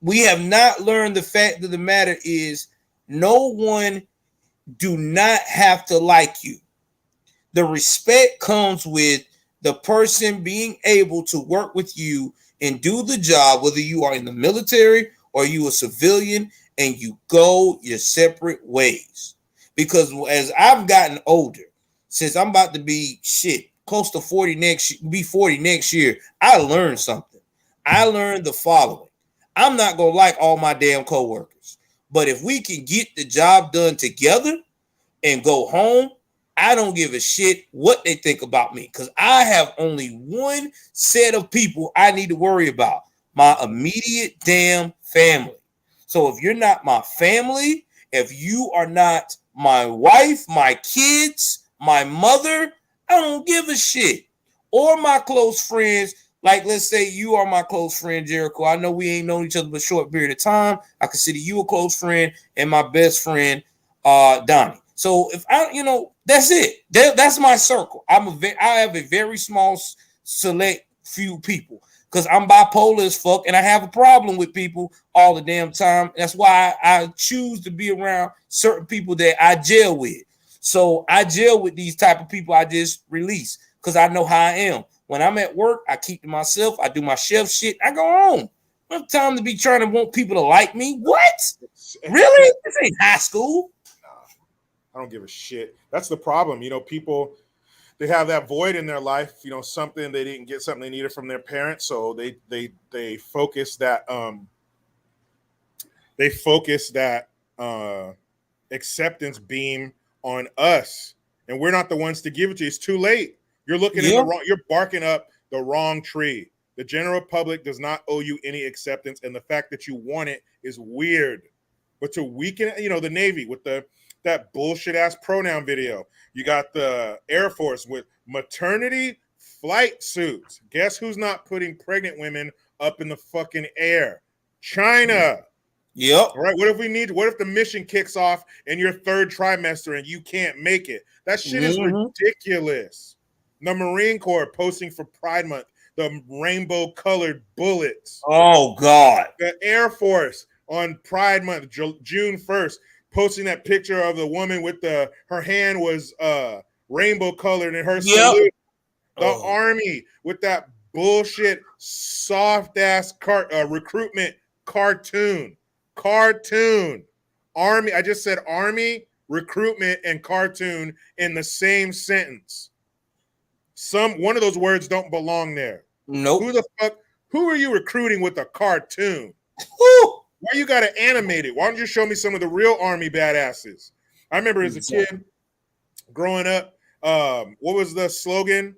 We have not learned the fact of the matter is no one do not have to like you. The respect comes with the person being able to work with you and do the job, whether you are in the military or you a civilian, and you go your separate ways. Because as I've gotten older, since I'm about to be close to 40 next year, I learned something. I learned the following. I'm not gonna like all my damn coworkers, but if we can get the job done together and go home, I don't give a shit what they think about me, because I have only one set of people I need to worry about: my immediate damn family. So if you're not my family, if you are not my wife, my kids, my mother, I don't give a shit. Or my close friends, like let's say you are my close friend, Jericho. I know we ain't known each other for a short period of time. I consider you a close friend, and my best friend, Donnie. So if that's it. That's my circle. I have a very small, select few people. Because I'm bipolar as fuck, and I have a problem with people all the damn time. That's why I choose to be around certain people that I gel with. So I gel with these type of people I just release because I know how I am. When I'm at work, I keep to myself. I do my chef shit. I go home. I don't have time to be trying to want people to like me. What? Really? This ain't high school. I don't give a shit. That's the problem. People, they have that void in their life, something they didn't get, something they needed from their parents. So they focus that acceptance beam on us, and we're not the ones to give it to you. It's too late. You're looking at you're barking up the wrong tree. The general public does not owe you any acceptance, and the fact that you want it is weird. But to weaken, the Navy with that bullshit ass pronoun video. You got the Air Force with maternity flight suits. Guess who's not putting pregnant women up in the fucking air? China. Yep. All right. What if the mission kicks off in your third trimester and you can't make it? That shit is ridiculous. The Marine Corps posting for Pride Month. the rainbow colored bullets. Oh God. The Air Force on Pride Month, June 1st, posting that picture of the woman with her hand was rainbow colored in her salute. The Army with that bullshit soft ass recruitment cartoon. Army. I just said Army, recruitment, and cartoon in the same sentence. One of those words don't belong there. Nope. Who are you recruiting with a cartoon? Why you got to animate it? Why don't you show me some of the real Army badasses? I remember as a kid growing up, what was the slogan?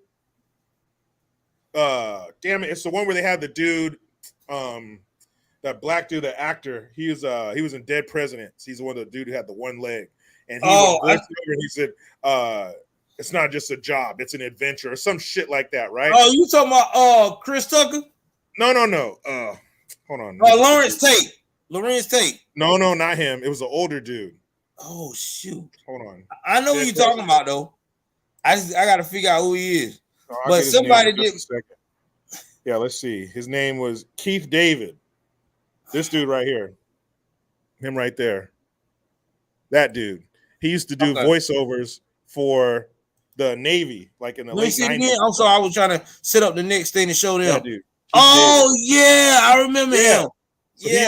Damn it, it's the one where they had the dude, that black dude, the actor. He was in Dead Presidents. He's the one, the dude who had the one leg, and he said, it's not just a job, it's an adventure or some shit like that, right? Oh, you talking about Chris Tucker? No. Hold on. Lawrence Tate. No, not him. It was an older dude. Oh shoot. Hold on. I know what you're talking about though. I gotta figure out who he is. But somebody did. Yeah, let's see. His name was Keith David. This dude right here. Him right there. That dude. He used to do voiceovers for the Navy, like in the late 90s. I'm sorry, I was trying to set up the next thing to show them. Yeah, dude. Yeah, I remember him. So he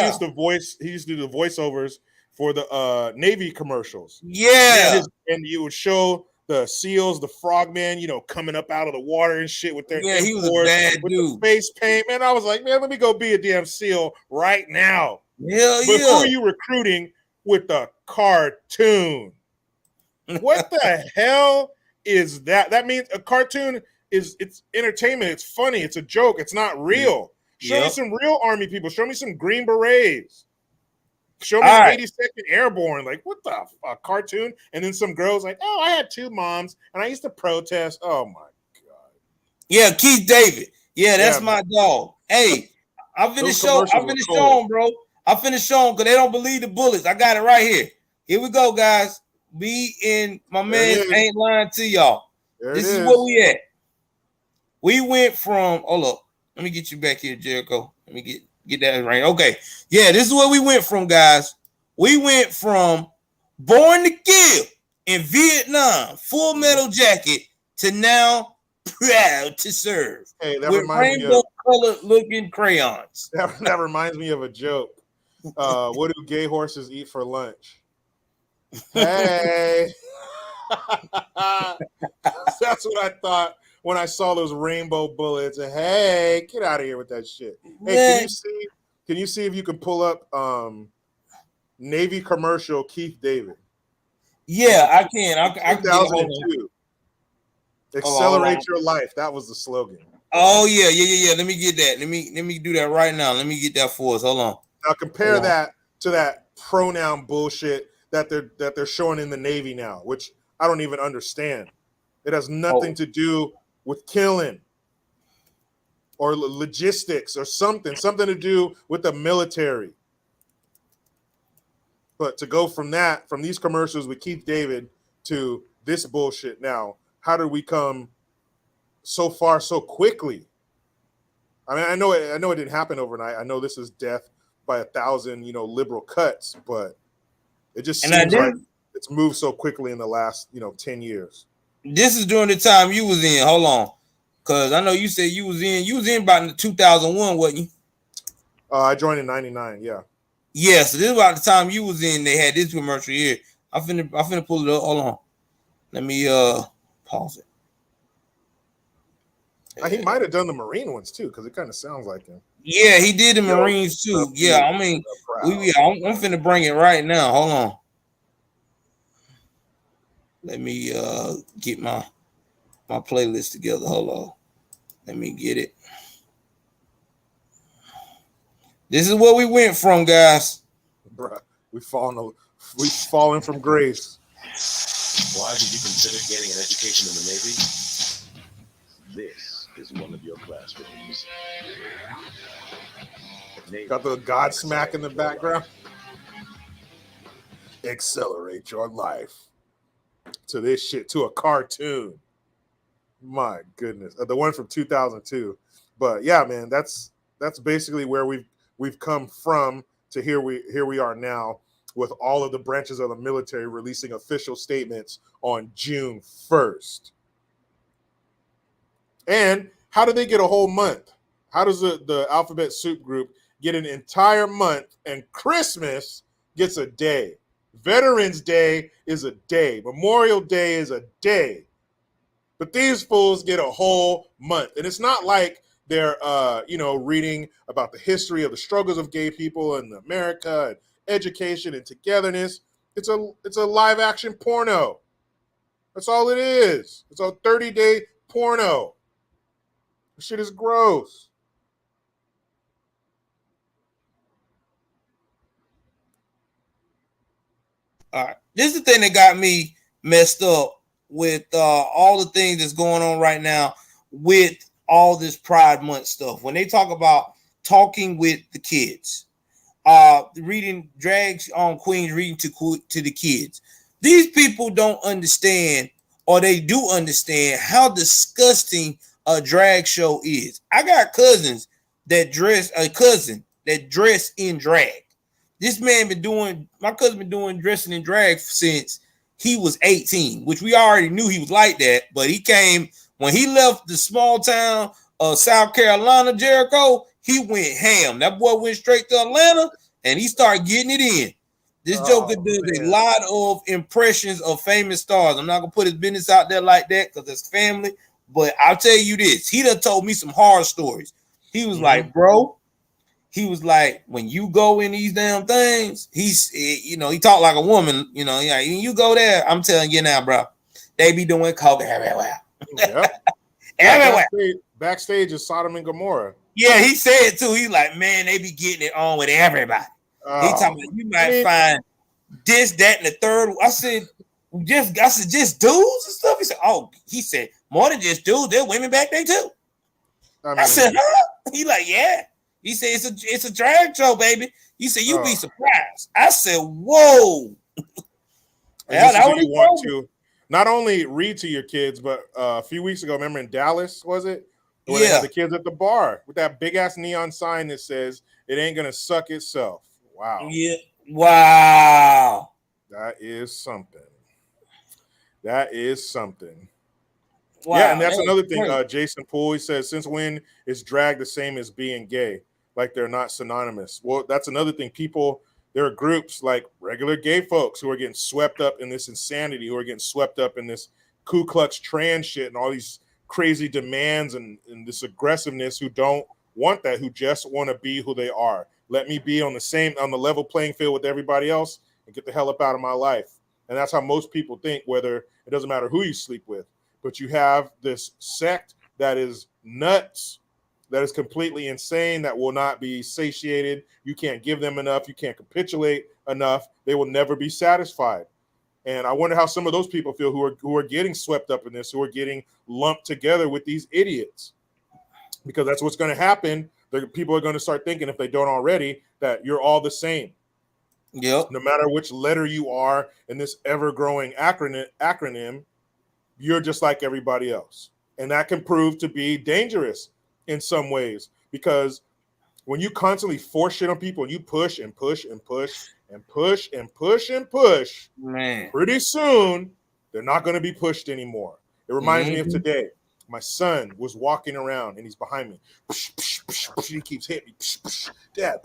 used to do the voiceovers for the Navy commercials. Yeah. And you would show the SEALs, the frogmen, coming up out of the water and shit with their he was a bad with dude. The face paint. Man, I was like, man, let me go be a damn SEAL right now. Hell but who are you recruiting with a cartoon? What the hell is that? That means a cartoon it's entertainment. It's funny. It's a joke. It's not real. Show me some real Army people. Show me some Green Berets. Show me 82nd Airborne. Like, what the fuck? Cartoon? And then some girls like, oh, I had 2 moms and I used to protest. Oh my God. Yeah, Keith David. Yeah, that's my dog. Hey, I finished showing, bro. I finished showing because they don't believe the bullets. I got it right here. Here we go, guys. Me and my man ain't lying to y'all. This is where we at. We went from, hold up. Let me get you back here, Jericho. Let me get that right. Okay. Yeah, this is where we went from, guys. We went from Born to Kill in Vietnam, Full Metal Jacket, to now Proud to Serve. Hey, that with rainbow colored looking crayons. That reminds me of a joke. What do gay horses eat for lunch? Hey. That's what I thought when I saw those rainbow bullets. Hey, get out of here with that shit. Hey, can you see if you can pull up Navy commercial Keith David? Yeah, I can. I 2002. Accelerate your life. That was the slogan. Oh yeah. Let me get that. Let me do that right now. Let me get that for us. Hold on. Now compare that to that pronoun bullshit that they're showing in the Navy now, which I don't even understand. It has nothing to do with killing or logistics or something to do with the military. But to go from these commercials with Keith David to this bullshit now, how did we come so far so quickly? I mean, I know it didn't happen overnight. I know this is death by 1,000, liberal cuts, but it just seems like it's moved so quickly in the last, 10 years. This is during the time you was in. Hold on. Because I know you said you was in about 2001, wasn't you? I joined in 99, yeah. Yeah, so this is about the time you was in. They had this commercial here. I finna pull it up. Hold on. Let me pause it. He might have done the Marine ones too, because it kind of sounds like him. Yeah, he did the Marines too. Yeah, I mean, I'm finna bring it right now. Hold on. Let me get my playlist together. Hold on. Let me get it. This is where we went from, guys. Bruh, we've fallen from grace. Why did you consider gaining an education in the Navy? This is one of your classrooms. Got the Godsmack in the background. Accelerate your life to this shit, to a cartoon. My goodness. The one from 2002. But yeah, man, that's basically where we've come from to here we are now, with all of the branches of the military releasing official statements on June 1st. And how do they get a whole month? How does the Alphabet Soup Group get an entire month, and Christmas gets a day? Veterans Day is a day. Memorial Day is a day. But these fools get a whole month. And it's not like they're reading about the history of the struggles of gay people in America and education and togetherness. It's a live action porno. That's all it is. It's a 30-day porno. This shit is gross. All right. This is the thing that got me messed up with all the things that's going on right now with all this Pride Month stuff. When they talk about talking with the kids, reading drags on queens, reading to the kids. These people don't understand, or they do understand, how disgusting a drag show is. I got cousins that dress in drag. My cousin been doing dressing in drag since he was 18, which we already knew he was like that. But he came, when he left the small town of South Carolina, Jericho, he went ham. That boy went straight to Atlanta and he started getting it in. This Joker does a lot of impressions of famous stars. I'm not gonna put his business out there like that because it's family. But I'll tell you this, he done told me some horror stories. He was like, bro, he was like, when you go in these damn things, he talked like a woman, when you go there, I'm telling you now, bro, they be doing coke everywhere. Yep. Everywhere. Backstage is Sodom and Gomorrah. Yeah, he said too. He's like, man, they be getting it on with everybody. He talking about, you might find this, that, and the third. I said, just dudes and stuff. He said, more than just dudes, there are women back there too. I said, huh? He like, yeah. He said, it's a drag show, baby. He said, you'd be surprised. I said, whoa. You want to not only read to your kids, but a few weeks ago, remember in Dallas, was it? Where they had the kids at the bar with that big ass neon sign that says, it ain't gonna suck itself. Wow. Yeah. Wow. That is something. That is something. Wow. Yeah, and that's another thing. Jason Poole, he says, since when is drag the same as being gay? Like they're not synonymous. Well, that's another thing. There are groups like regular gay folks who are getting swept up in this insanity, who are getting swept up in this Ku Klux trans shit and all these crazy demands and this aggressiveness, who don't want that, who just want to be who they are. Let me be on the level playing field with everybody else and get the hell up out of my life. And that's how most people think, whether it doesn't matter who you sleep with. But you have this sect that is nuts, that is completely insane, that will not be satiated. You can't give them enough. You can't capitulate enough. They will never be satisfied. And I wonder how some of those people feel who are getting swept up in this, who are getting lumped together with these idiots. Because that's what's going to happen. The people are going to start thinking, if they don't already, that you're all the same. Yep. No matter which letter you are in this ever-growing acronym, you're just like everybody else. And that can prove to be dangerous in some ways, because when you constantly force shit on people and you push and push and push and push and push and push, man, pretty soon they're not going to be pushed anymore. It reminds me of today. My son was walking around and he's behind me. He keeps hitting me. Dad,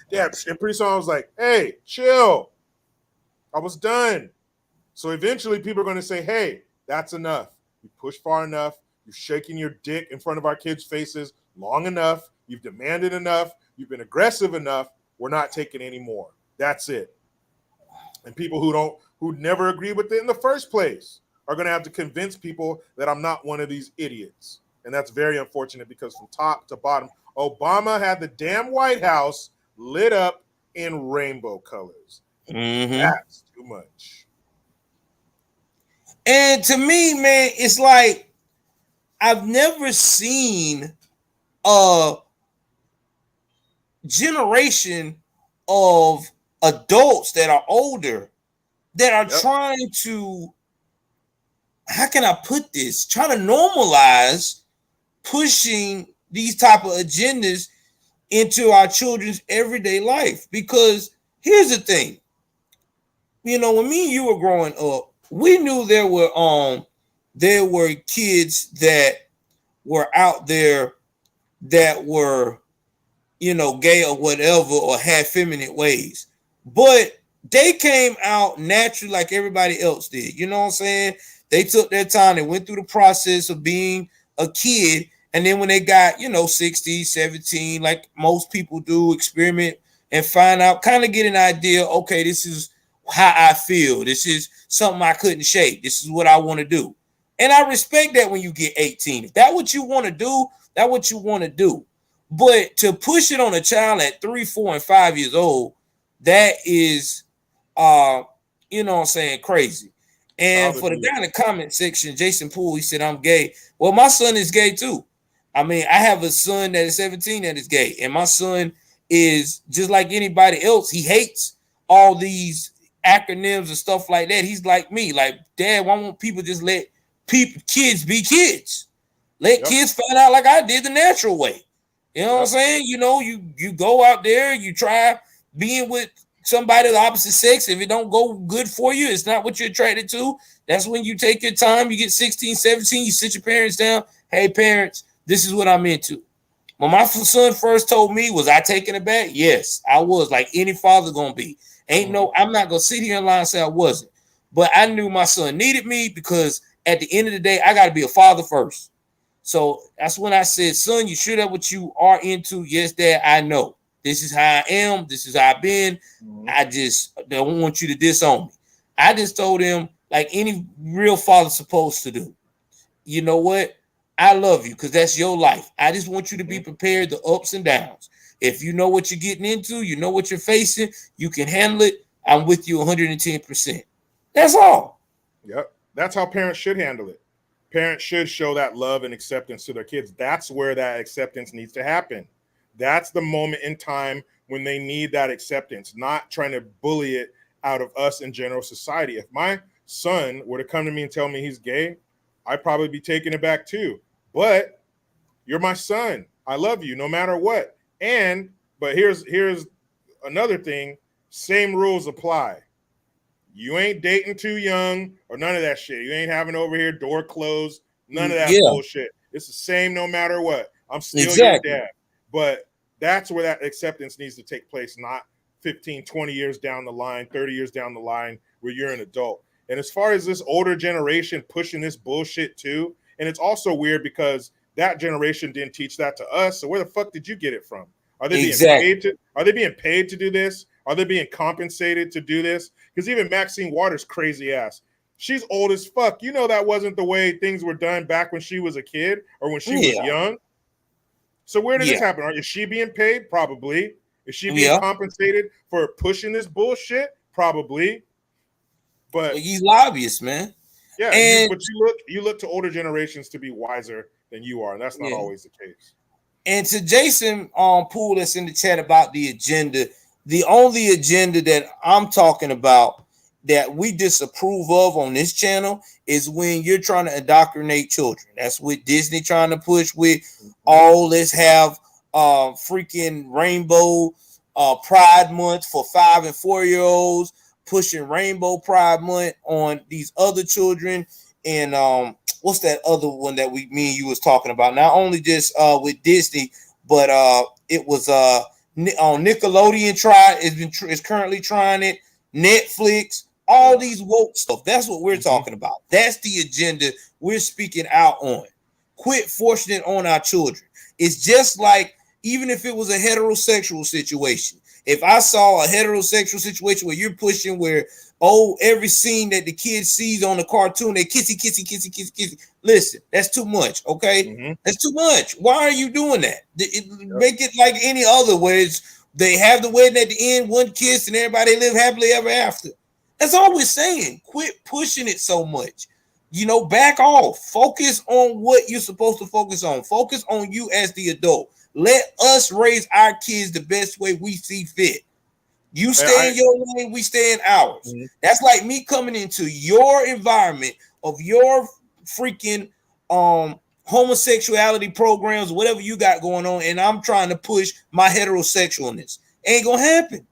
Dad. And pretty soon I was like, hey, chill. I was done. So eventually people are going to say, hey, that's enough. You pushed far enough. You're shaking your dick in front of our kids' faces long enough. You've demanded enough. You've been aggressive enough. We're not taking any more. That's it. And people who never agreed with it in the first place are going to have to convince people that I'm not one of these idiots. And that's very unfortunate, because from top to bottom, Obama had the damn White House lit up in rainbow colors. That's too much. And to me, man, it's like I've never seen a generation of adults that are older that are trying to, how can I put this? Trying to normalize pushing these type of agendas into our children's everyday life. Because here's the thing, you know, when me and you were growing up, we knew there were kids that were out there that were, you know, gay or whatever, or had feminine ways, but they came out naturally like everybody else did. You know what I'm saying? They took their time, they went through the process of being a kid, and then when they got, you know, 16, 17, like most people do, experiment and find out, kind of get an idea, okay, this is how I feel, this is something I couldn't shake, this is what I want to do. And I respect that when you get 18. If that's what you want to do, that's what you want to do. But to push it on a child at 3, 4, and 5 years old, that is you know what I'm saying, crazy. And for the guy in the comment section, Jason Poole, he said, I'm gay. Well, my son is gay too. I mean, I have a son that is 17 that is gay, and my son is just like anybody else. He hates all these acronyms and stuff like that. He's like me, like, Dad, why won't people just let kids be kids? Let kids find out like I did the natural way. You know what I'm saying? You know, you go out there, you try being with somebody of the opposite sex. If it don't go good for you, it's not what you're attracted to. That's when you take your time. You get 16, 17, you sit your parents down. Hey, parents, this is what I'm into. When my son first told me, was I taking it back? Yes, I was, like any father gonna be. I'm not gonna sit here and lie and say I wasn't. But I knew my son needed me, because at the end of the day, I got to be a father first. So that's when I said, son, you sure that's what you are into? Yes, Dad, I know. This is how I am. This is how I've been. I just don't want you to disown me. I just told him, like any real father's supposed to do, you know what? I love you because that's your life. I just want you to be prepared, the ups and downs. If you know what you're getting into, you know what you're facing, you can handle it. I'm with you 110%. That's all. Yep. That's how parents should handle it. Parents should show that love and acceptance to their kids. That's where that acceptance needs to happen. That's the moment in time when they need that acceptance, not trying to bully it out of us in general society. If my son were to come to me and tell me he's gay, I'd probably be taken aback too. But you're my son. I love you no matter what. But here's another thing. Same rules apply. You ain't dating too young or none of that shit. You ain't having over here door closed. None of that bullshit. It's the same no matter what. I'm still your dad. But that's where that acceptance needs to take place, not 15, 20 years down the line, 30 years down the line where you're an adult. And as far as this older generation pushing this bullshit too, and it's also weird because that generation didn't teach that to us. So where the fuck did you get it from? Are they being paid to do this? Are they being compensated to do this? Because even Maxine Waters' crazy ass, she's old as fuck. You know that wasn't the way things were done back when she was a kid or when she was young. So where did this happen? Is she being paid? Probably. Is she being compensated for pushing this bullshit? Probably. But he's lobbyists, man. Yeah, but you look to older generations to be wiser than you are, and that's not always the case. And to Jason Poole that's in the chat about the agenda, the only agenda that I'm talking about that we disapprove of on this channel is when you're trying to indoctrinate children. That's what Disney trying to push with. Let's have freaking Rainbow Pride Month for 5 and 4-year-olds, pushing Rainbow Pride Month on these other children. And what's that other one that me and you was talking about? Not only just with Disney, but it was on Nickelodeon is currently trying it. Netflix, all these woke stuff. That's what we're talking about. That's the agenda we're speaking out on. Quit forcing it on our children. It's just like, even if it was a heterosexual situation, if I saw a heterosexual situation where you're pushing every scene that the kid sees on the cartoon, they kissy. Listen, that's too much, okay? That's too much. Why are you doing that? Make it like any other where they have the wedding at the end, one kiss, and everybody live happily ever after. That's all we're saying. Quit pushing it so much. Back off. Focus on what you're supposed to focus on. Focus on you as the adult. Let us raise our kids the best way we see fit. You stay in your lane, we stay in ours. That's like me coming into your environment of your freaking homosexuality programs, whatever you got going on, and I'm trying to push my heterosexualness. Ain't gonna happen.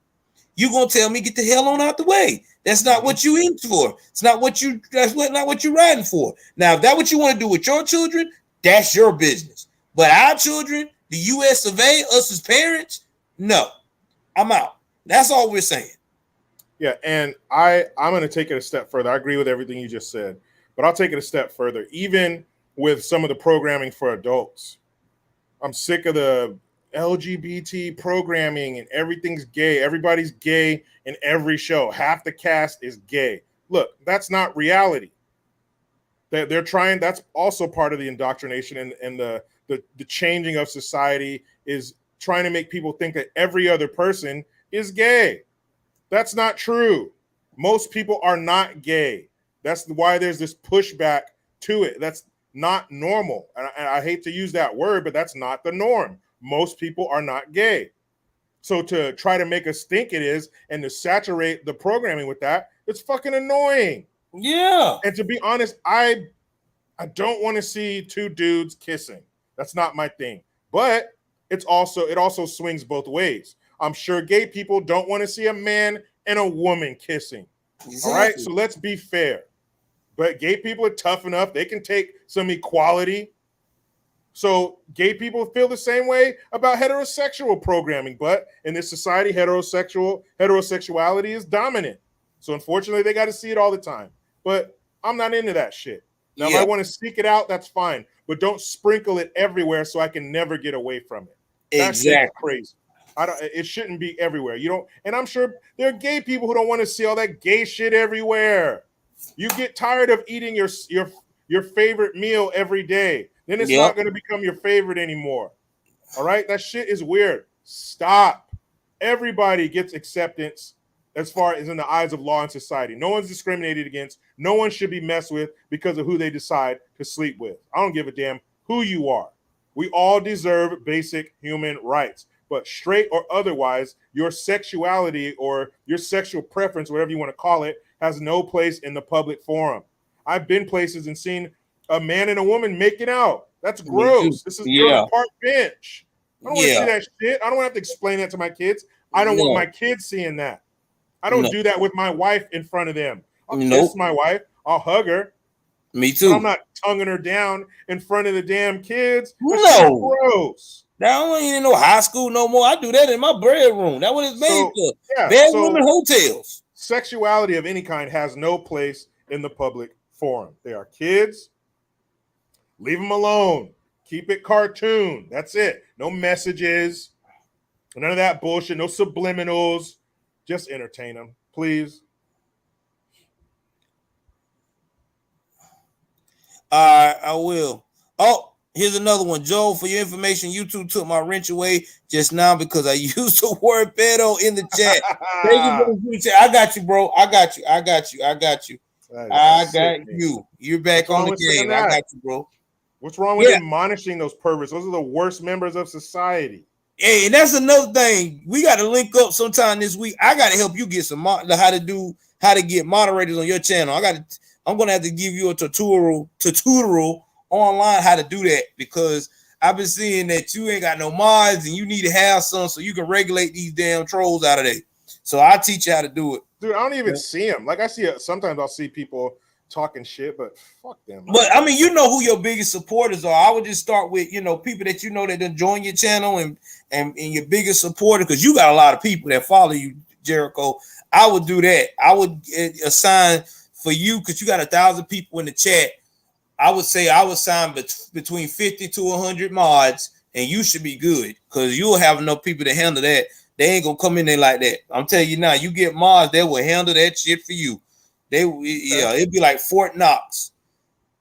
You gonna tell me get the hell on out the way. That's not what you in for. It's not what you. Not what you riding for. Now, if that's what you want to do with your children, that's your business. But our children, the U.S. of A., us as parents, no, I'm out. That's all we're saying. Yeah, and I'm going to take it a step further. I agree with everything you just said, but I'll take it a step further. Even with some of the programming for adults, I'm sick of the LGBT programming and everything's gay. Everybody's gay in every show. Half the cast is gay. Look, that's not reality. They're trying. That's also part of the indoctrination and the changing of society is trying to make people think that every other person is gay. That's not true. Most people are not gay. That's why there's this pushback to it. That's not normal. And I hate to use that word, but that's not the norm. Most people are not gay. So to try to make us think it is and to saturate the programming with that, it's fucking annoying. Yeah. And to be honest, I don't want to see two dudes kissing. That's not my thing. But it also swings both ways. I'm sure gay people don't want to see a man and a woman kissing. Exactly. All right, so let's be fair. But gay people are tough enough. They can take some equality. So gay people feel the same way about heterosexual programming. But in this society, heterosexuality is dominant. So unfortunately, they got to see it all the time. But I'm not into that shit. Now, if I want to seek it out, that's fine. But don't sprinkle it everywhere so I can never get away from it. That's crazy. It shouldn't be everywhere. You don't, and I'm sure there are gay people who don't want to see all that gay shit everywhere. You get tired of eating your favorite meal every day. Then it's not going to become your favorite anymore. All right? That shit is weird. Stop. Everybody gets acceptance as far as in the eyes of law and society. No one's discriminated against. No one should be messed with because of who they decide to sleep with. I don't give a damn who you are. We all deserve basic human rights. But straight or otherwise, your sexuality or your sexual preference, whatever you want to call it, has no place in the public forum. I've been places and seen a man and a woman making out. That's gross. This is on a park bench. I don't want to see that shit. I don't have to explain that to my kids. I don't want my kids seeing that. I don't do that with my wife in front of them. I'll kiss my wife. I'll hug her. Me too. But I'm not tonguing her down in front of the damn kids. That's gross. Now I ain't in no high school no more. I do that in my bedroom. That's what it's made for. Bedroom and hotels. Sexuality of any kind has no place in the public forum. They are kids. Leave them alone. Keep it cartoon. That's it. No messages. None of that bullshit. No subliminals. Just entertain them, please. I will. Oh, here's another one. Joel, for your information, YouTube took my wrench away just now because I used the word pedo in the chat. Thank you for the chat. I got you, bro. I got you. You're back on the game. I got you, bro. What's wrong with admonishing those perverts? Those are the worst members of society. Hey, and that's another thing. We got to link up sometime this week. I got to help you get some how to get moderators on your channel. I'm gonna have to give you a tutorial online how to do that because I've been seeing that you ain't got no mods and you need to have some so you can regulate these damn trolls out of there. So I'll teach you how to do it. Dude, I don't even see them. Like sometimes I'll see people talking shit, but fuck them. But I mean, you know who your biggest supporters are. I would just start with people that that done join your channel and your biggest supporter because you got a lot of people that follow you, Jericho. I would do that. I would assign for you because you got 1,000 people in the chat. I would say I would sign between 50 to 100 mods, and you should be good because you'll have enough people to handle that. They ain't gonna come in there like that. I'm telling you now. You get mods, they will handle that shit for you. It'd be like Fort Knox.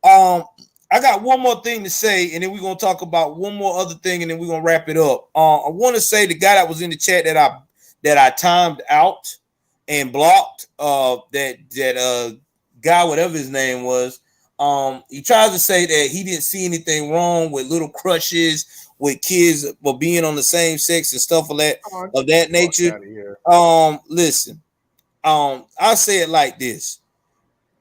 I got one more thing to say, and then we're gonna talk about one more other thing, and then we're gonna wrap it up. I want to say the guy that was in the chat that I timed out and blocked. That guy, whatever his name was. He tries to say that he didn't see anything wrong with little crushes with kids or being on the same sex and stuff of that nature. Listen, I'll say it like this.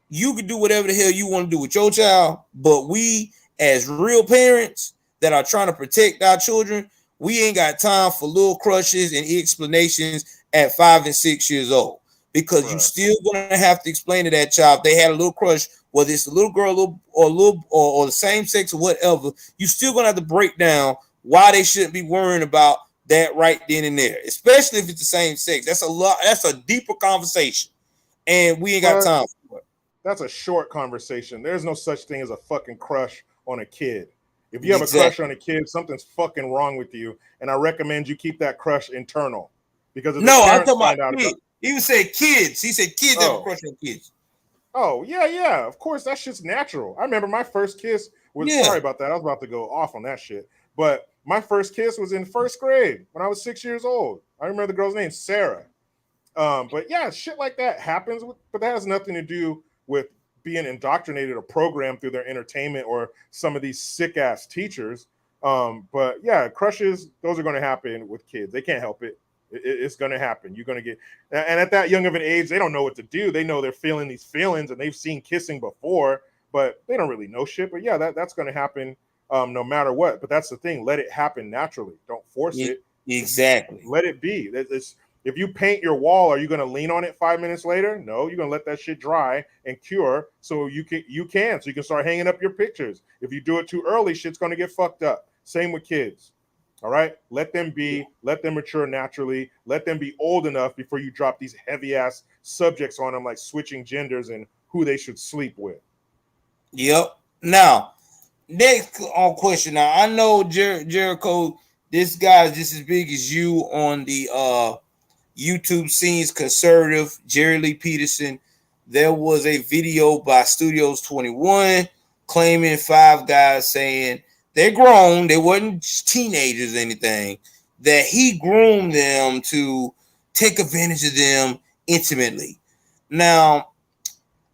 You can do whatever the hell you want to do with your child, but we as real parents that are trying to protect our children, we ain't got time for little crushes and explanations at 5 and 6 years old, because you still gonna have to explain to that child they had a little crush, whether it's a little girl or the same sex or whatever. You still gonna have to break down why they shouldn't be worrying about that right then and there, especially if it's the same sex. That's a deeper conversation, and we ain't got time for it. That's a short conversation. There's no such thing as a fucking crush on a kid. If you have a crush on a kid, something's fucking wrong with you, and I recommend you keep that crush internal, because I'm talking about kids. He would say kids. He said kids have a crush on kids. Oh yeah. Of course, that shit's natural. I remember my first kiss was sorry about that. I was about to go off on that shit, but my first kiss was in first grade when I was 6 years old. I remember the girl's name, Sarah. But yeah, shit like that happens, but that has nothing to do with being indoctrinated or programmed through their entertainment or some of these sick ass teachers. But yeah, crushes, those are going to happen with kids. They can't help it. It's going to happen. You're going to get, and at that young of an age, they don't know what to do. They know they're feeling these feelings and they've seen kissing before, but they don't really know shit. But yeah, that's going to happen no matter what. But that's the thing. Let it happen naturally. Don't force it. Exactly. Let it be. If you paint your wall, are you going to lean on it 5 minutes later? No, you're going to let that shit dry and cure so you can start hanging up your pictures. If you do it too early, shit's going to get fucked up. Same with kids. All right? Let them mature naturally. Let them be old enough before you drop these heavy ass subjects on them, like switching genders and who they should sleep with. Yep. Now, next question. Now, I know Jericho, this guy is just as big as you on the YouTube scenes, conservative, Jerry Lee Peterson. There was a video by Studios 21 claiming 5 guys saying they're grown, they wasn't teenagers or anything, that he groomed them to take advantage of them intimately. Now,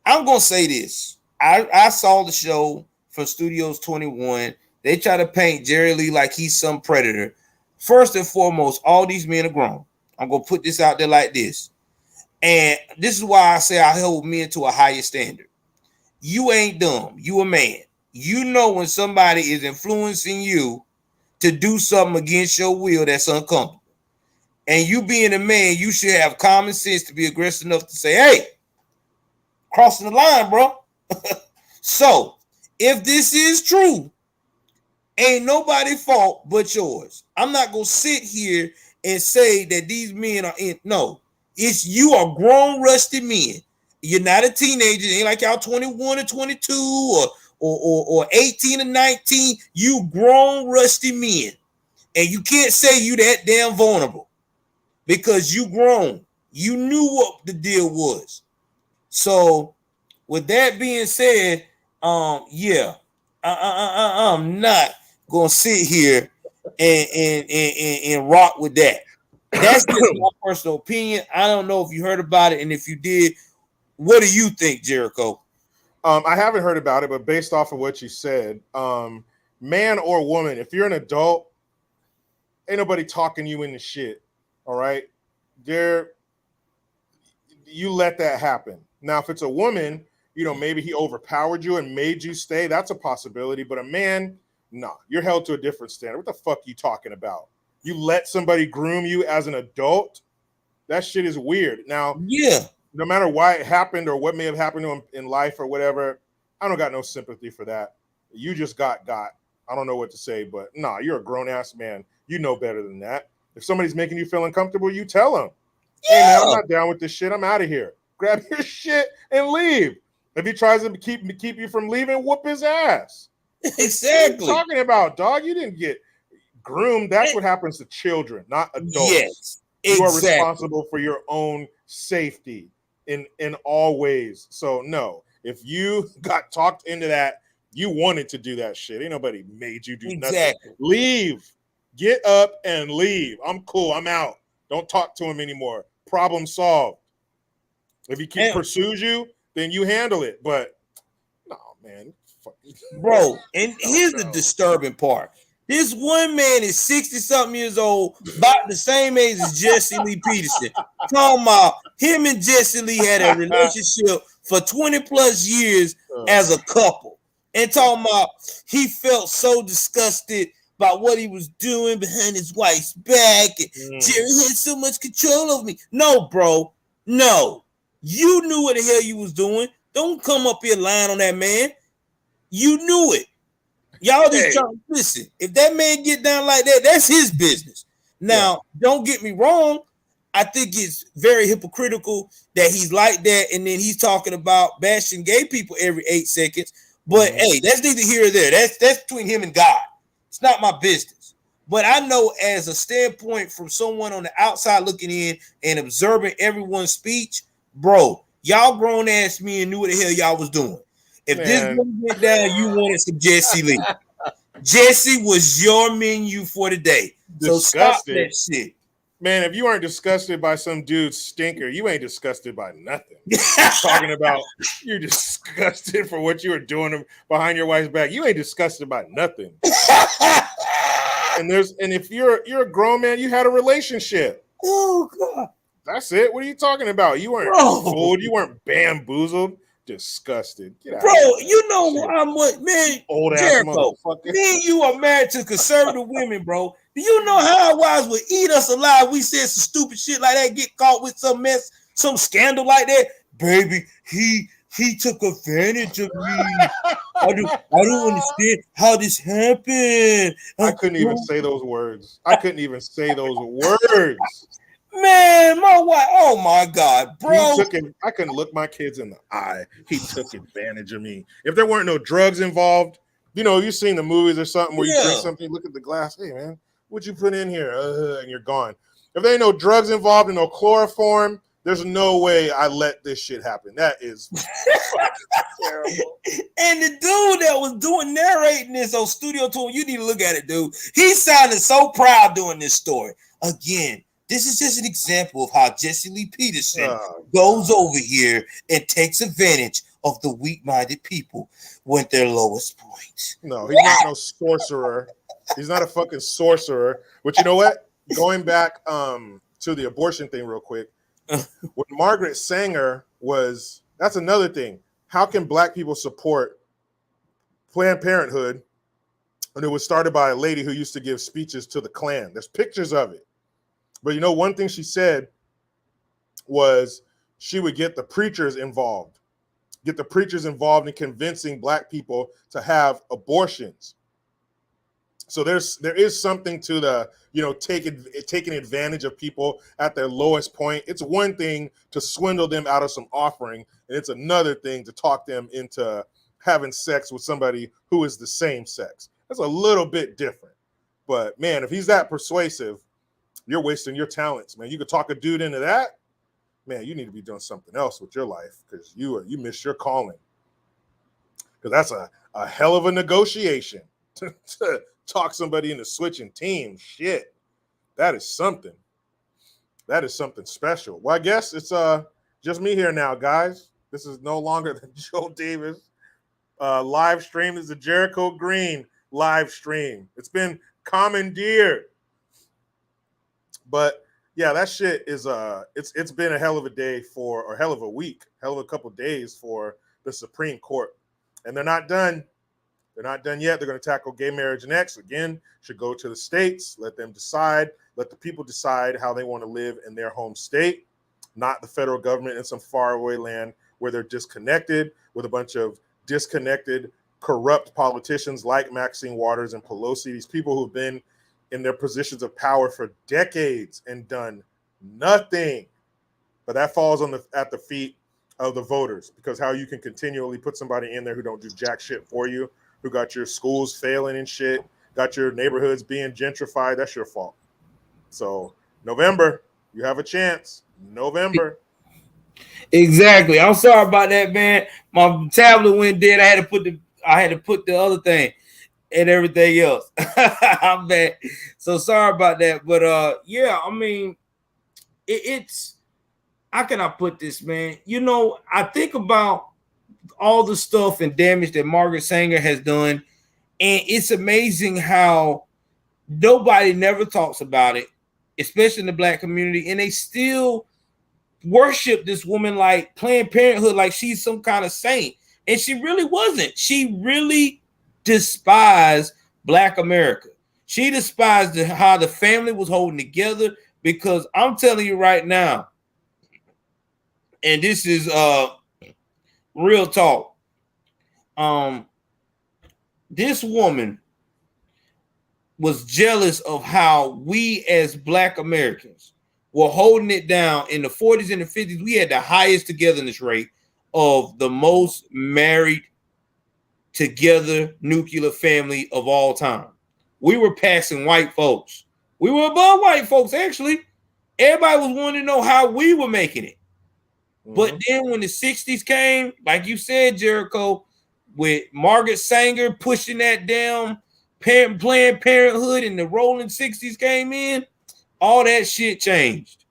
I'm going to say this. I saw the show from Studios 21. They try to paint Jerry Lee like he's some predator. First and foremost, all these men are grown. I'm going to put this out there like this. And this is why I say I hold men to a higher standard. You ain't dumb. You a man. You know when somebody is influencing you to do something against your will that's uncomfortable. And you being a man, you should have common sense to be aggressive enough to say, hey, crossing the line, bro. So, if this is true, ain't nobody's fault but yours. I'm not going to sit here and say that these men are in. No, it's you are grown, rusty men. You're not a teenager. It ain't like y'all 21 or 22 or 18 or 19. You grown, rusty men. And you can't say you that damn vulnerable because you grown. You knew what the deal was. So, with that being said, I'm not gonna sit here and rock with that. That's just my personal opinion. I don't know if you heard about it, and if you did, what do you think, Jericho? I haven't heard about it, but based off of what you said, man or woman, if you're an adult, ain't nobody talking you into shit. All right, you let that happen. Now, if it's a woman, maybe he overpowered you and made you stay. That's a possibility. But a man, nah, you're held to a different standard. What the fuck are you talking about? You let somebody groom you as an adult? That shit is weird. Now, yeah, no matter why it happened or what may have happened to him in life or whatever, I don't got no sympathy for that. You just got. I don't know what to say, but nah, you're a grown-ass man. You know better than that. If somebody's making you feel uncomfortable, you tell them. Yeah. Hey, man, I'm not down with this shit. I'm out of here. Grab your shit and leave. If he tries to keep you from leaving, whoop his ass. Exactly. What are you talking about, dog? You didn't get groomed. That's what happens to children, not adults. Yes, exactly. You are responsible for your own safety in all ways. So no, if you got talked into that, you wanted to do that shit. Ain't nobody made you do nothing. Leave. Get up and leave. I'm cool. I'm out. Don't talk to him anymore. Problem solved. If he pursues you, then you handle it. But no, man. Bro, and here's the disturbing part. This one man is 60-something years old, about the same age as Jesse Lee Peterson. Talking about him and Jesse Lee had a relationship for 20 plus years as a couple. and talking about he felt so disgusted about what he was doing behind his wife's back. And Jerry had so much control over me. No, bro. No. You knew what the hell you was doing. Don't come up here lying on that man. You knew it. Y'all just trying to listen. If that man get down like that, that's his business. Now, don't get me wrong. I think it's very hypocritical that he's like that, and then he's talking about bashing gay people every 8 seconds. But hey, that's neither here or there. That's between him and God. It's not my business. But I know as a standpoint from someone on the outside looking in and observing everyone's speech, bro, y'all grown ass men knew what the hell y'all was doing. If this one went down, you wanted some Jesse Lee. Jesse was your menu for the day. So stop that shit. Man, if you aren't disgusted by some dude's stinker, you ain't disgusted by nothing. Talking about you're disgusted for what you were doing behind your wife's back. You ain't disgusted by nothing. And if you're a grown man, you had a relationship. Oh God. That's it. What are you talking about? You weren't fooled. You weren't bamboozled. Disgusted. Get out. Bro, you know I'm what, man. Old Jericho, ass motherfucker. Me and you are married to conservative women, bro. Do you know how our wives would eat us alive? We said some stupid shit like that, get caught with some mess, some scandal like that. Baby, he took advantage of me. I don't understand how this happened. I couldn't even say those words. Man, my wife, oh my God, bro. I couldn't look my kids in the eye. He took advantage of me. If there weren't no drugs involved, you know, you've seen the movies or something where you drink something, you look at the glass, hey man, what'd you put in here? And you're gone. If there ain't no drugs involved and no chloroform, there's no way I let this shit happen. That is terrible. And the dude that was narrating this on Studio Tour, you need to look at it, dude. He sounded so proud doing this story. Again, this is just an example of how Jesse Lee Peterson goes over here and takes advantage of the weak-minded people when their lowest point. No, he's not no sorcerer. He's not a fucking sorcerer. But you know what? Going back to the abortion thing real quick. When Margaret Sanger that's another thing. How can black people support Planned Parenthood? And it was started by a lady who used to give speeches to the Klan. There's pictures of it. But you know, one thing she said was she would get the preachers involved in convincing black people to have abortions. So there is something to the, you know, taking advantage of people at their lowest point. It's one thing to swindle them out of some offering, and it's another thing to talk them into having sex with somebody who is the same sex. That's a little bit different. But man, if he's that persuasive, you're wasting your talents, man. You could talk a dude into that, man. You need to be doing something else with your life because you missed your calling. Because that's a hell of a negotiation to talk somebody into switching teams. Shit, that is something. That is something special. Well, I guess it's just me here now, guys. This is no longer the Joe Davis live stream. It's the Jericho Green live stream. It's been commandeered. But yeah, that shit is it's been a hell of a day or hell of a week, hell of a couple days for the Supreme Court. And they're not done. They're not done yet. They're going to tackle gay marriage next. Again, should go to the states, let them decide, let the people decide how they want to live in their home state, not the federal government in some faraway land where they're disconnected with a bunch of disconnected, corrupt politicians like Maxine Waters and Pelosi, these people who've been in their positions of power for decades and done nothing. But that falls at the feet of the voters, because how you can continually put somebody in there who don't do jack shit for you, who got your schools failing and shit, got your neighborhoods being gentrified, that's your fault. So November, you have a chance. November. Exactly. I'm sorry about that, man. My tablet went dead. I had to put the other thing and everything else. I'm bad. So sorry about that. But yeah, I mean, it's how can I put this, man? You know, I think about all the stuff and damage that Margaret Sanger has done, and it's amazing how nobody never talks about it, especially in the black community, and they still worship this woman like Planned Parenthood, like she's some kind of saint. And she really wasn't. She really despised Black America. She despised how the family was holding together, because I'm telling you right now, and this is real talk. This woman was jealous of how we as Black Americans were holding it down in the 40s and the 50s. We had the highest togetherness rate of the most married together nuclear family of all time. We were passing white folks. We were above white folks, actually. Everybody was wanting to know how we were making it. But then when the 60s came, like you said, Jericho, with Margaret Sanger pushing that down, Planned Parenthood, and the rolling 60s came in, all that shit changed.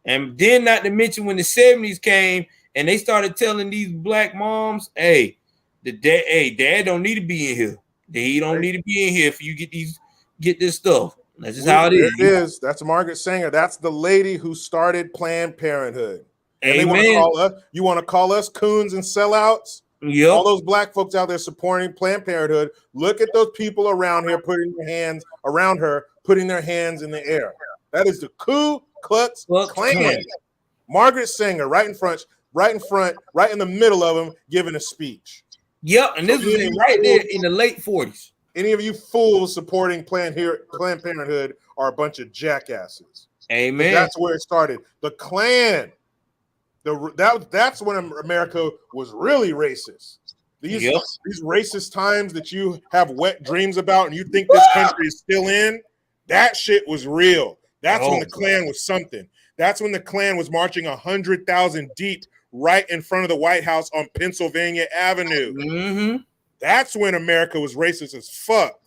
And then not to mention when the 70s came and they started telling these Black moms, hey, dad don't need to be in here. He don't need to be in here if you get this stuff. That's just how it is. There it is. That's Margaret Sanger. That's the lady who started Planned Parenthood. And Amen. you want to call us coons and sellouts? Yep. All those Black folks out there supporting Planned Parenthood, look at those people around here putting their hands around her, putting their hands in the air. That is the Ku Klux Klan. Margaret Sanger, right in front, right in the middle of them, giving a speech. Yep, and this was right there in the late 40s. Any of you fools supporting Planned Parenthood are a bunch of jackasses. Amen. That's where it started. The Klan. That's when America was really racist. These racist times that you have wet dreams about and you think this country is still in, that shit was real. That's when the Klan was something. That's when the Klan was marching 100,000 deep right in front of the White House on Pennsylvania Avenue. Mm-hmm. That's when America was racist as fuck.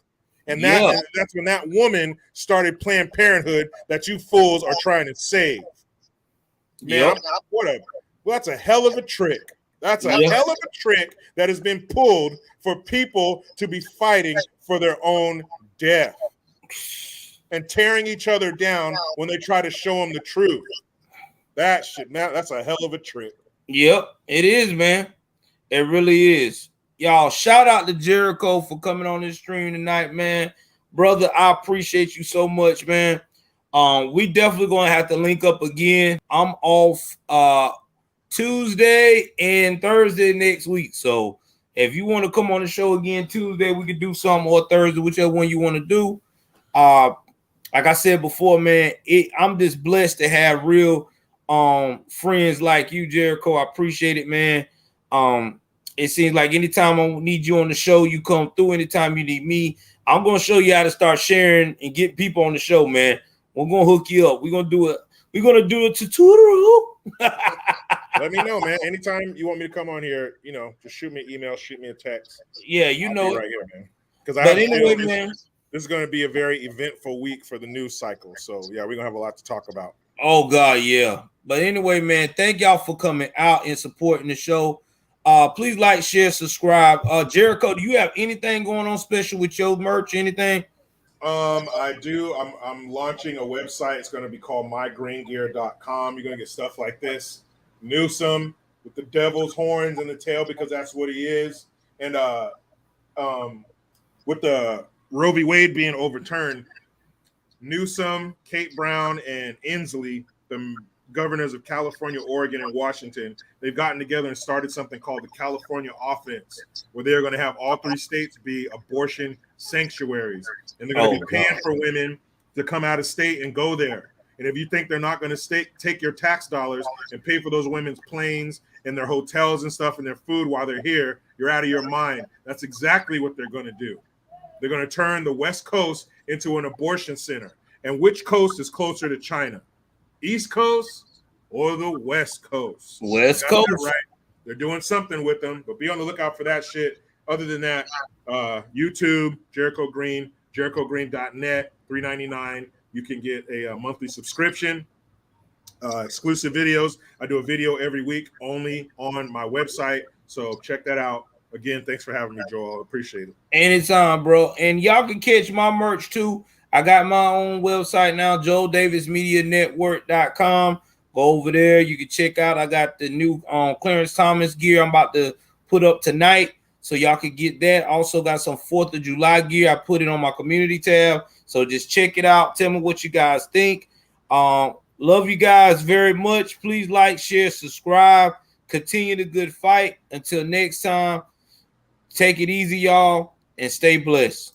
And that's when that woman started Planned Parenthood that you fools are trying to save. Man, that's a hell of a trick. That's a hell of a trick that has been pulled for people to be fighting for their own death and tearing each other down when they try to show them the truth. That's a hell of a trick. Yep, it is, man. It really is. Y'all, shout out to Jericho for coming on this stream tonight, man. Brother, I appreciate you so much, man. We definitely gonna have to link up again. I'm off Tuesday and Thursday next week. So if you want to come on the show again Tuesday, we can do something, or Thursday, whichever one you want to do. Like I said before, man, I'm just blessed to have real friends like you, Jericho. I appreciate it, man. It seems like anytime I need you on the show, you come through. Anytime you need me, I'm gonna show you how to start sharing and get people on the show, man. We're gonna hook you up. We're gonna do a tutorial. Let me know, man. Anytime you want me to come on here, just shoot me an email, shoot me a text. Yeah, I'll be right here, man. Man. This is going to be a very eventful week for the news cycle. So yeah, we're gonna have a lot to talk about. Oh God, yeah. But anyway, man, thank y'all for coming out and supporting the show. Please like, share, subscribe. Jericho, do you have anything going on special with your merch? Anything? I do. I'm launching a website. It's going to be called mygreengear.com. You're going to get stuff like this. Newsom with the devil's horns and the tail, because that's what he is. And with the Roe v. Wade being overturned, Newsom, Kate Brown, and Inslee, the governors of California, Oregon, and Washington, they've gotten together and started something called the California Offense, where they're going to have all three states be abortion sanctuaries. And they're going to be paying for women to come out of state and go there. And if you think they're not going to take your tax dollars and pay for those women's planes and their hotels and stuff and their food while they're here, you're out of your mind. That's exactly what they're going to do. They're going to turn the West Coast into an abortion center. And which coast is closer to China? East Coast or the West Coast? West Coast. Right. They're doing something with them, but be on the lookout for that shit. Other than that, YouTube, Jericho Green, jerichogreen.net, $3.99. You can get a monthly subscription, exclusive videos. I do a video every week only on my website, so check that out. Again, thanks for having me, Joel. I appreciate it. Anytime, bro. And y'all can catch my merch too. I got my own website now, joeldavismedianetwork.com. Go over there. You can check out. I got the new Clarence Thomas gear. I'm about to put up tonight, so y'all can get that. Also got some 4th of July gear. I put it on my community tab, so just check it out. Tell me what you guys think. Love you guys very much. Please like, share, subscribe. Continue the good fight. Until next time, take it easy, y'all, and stay blessed.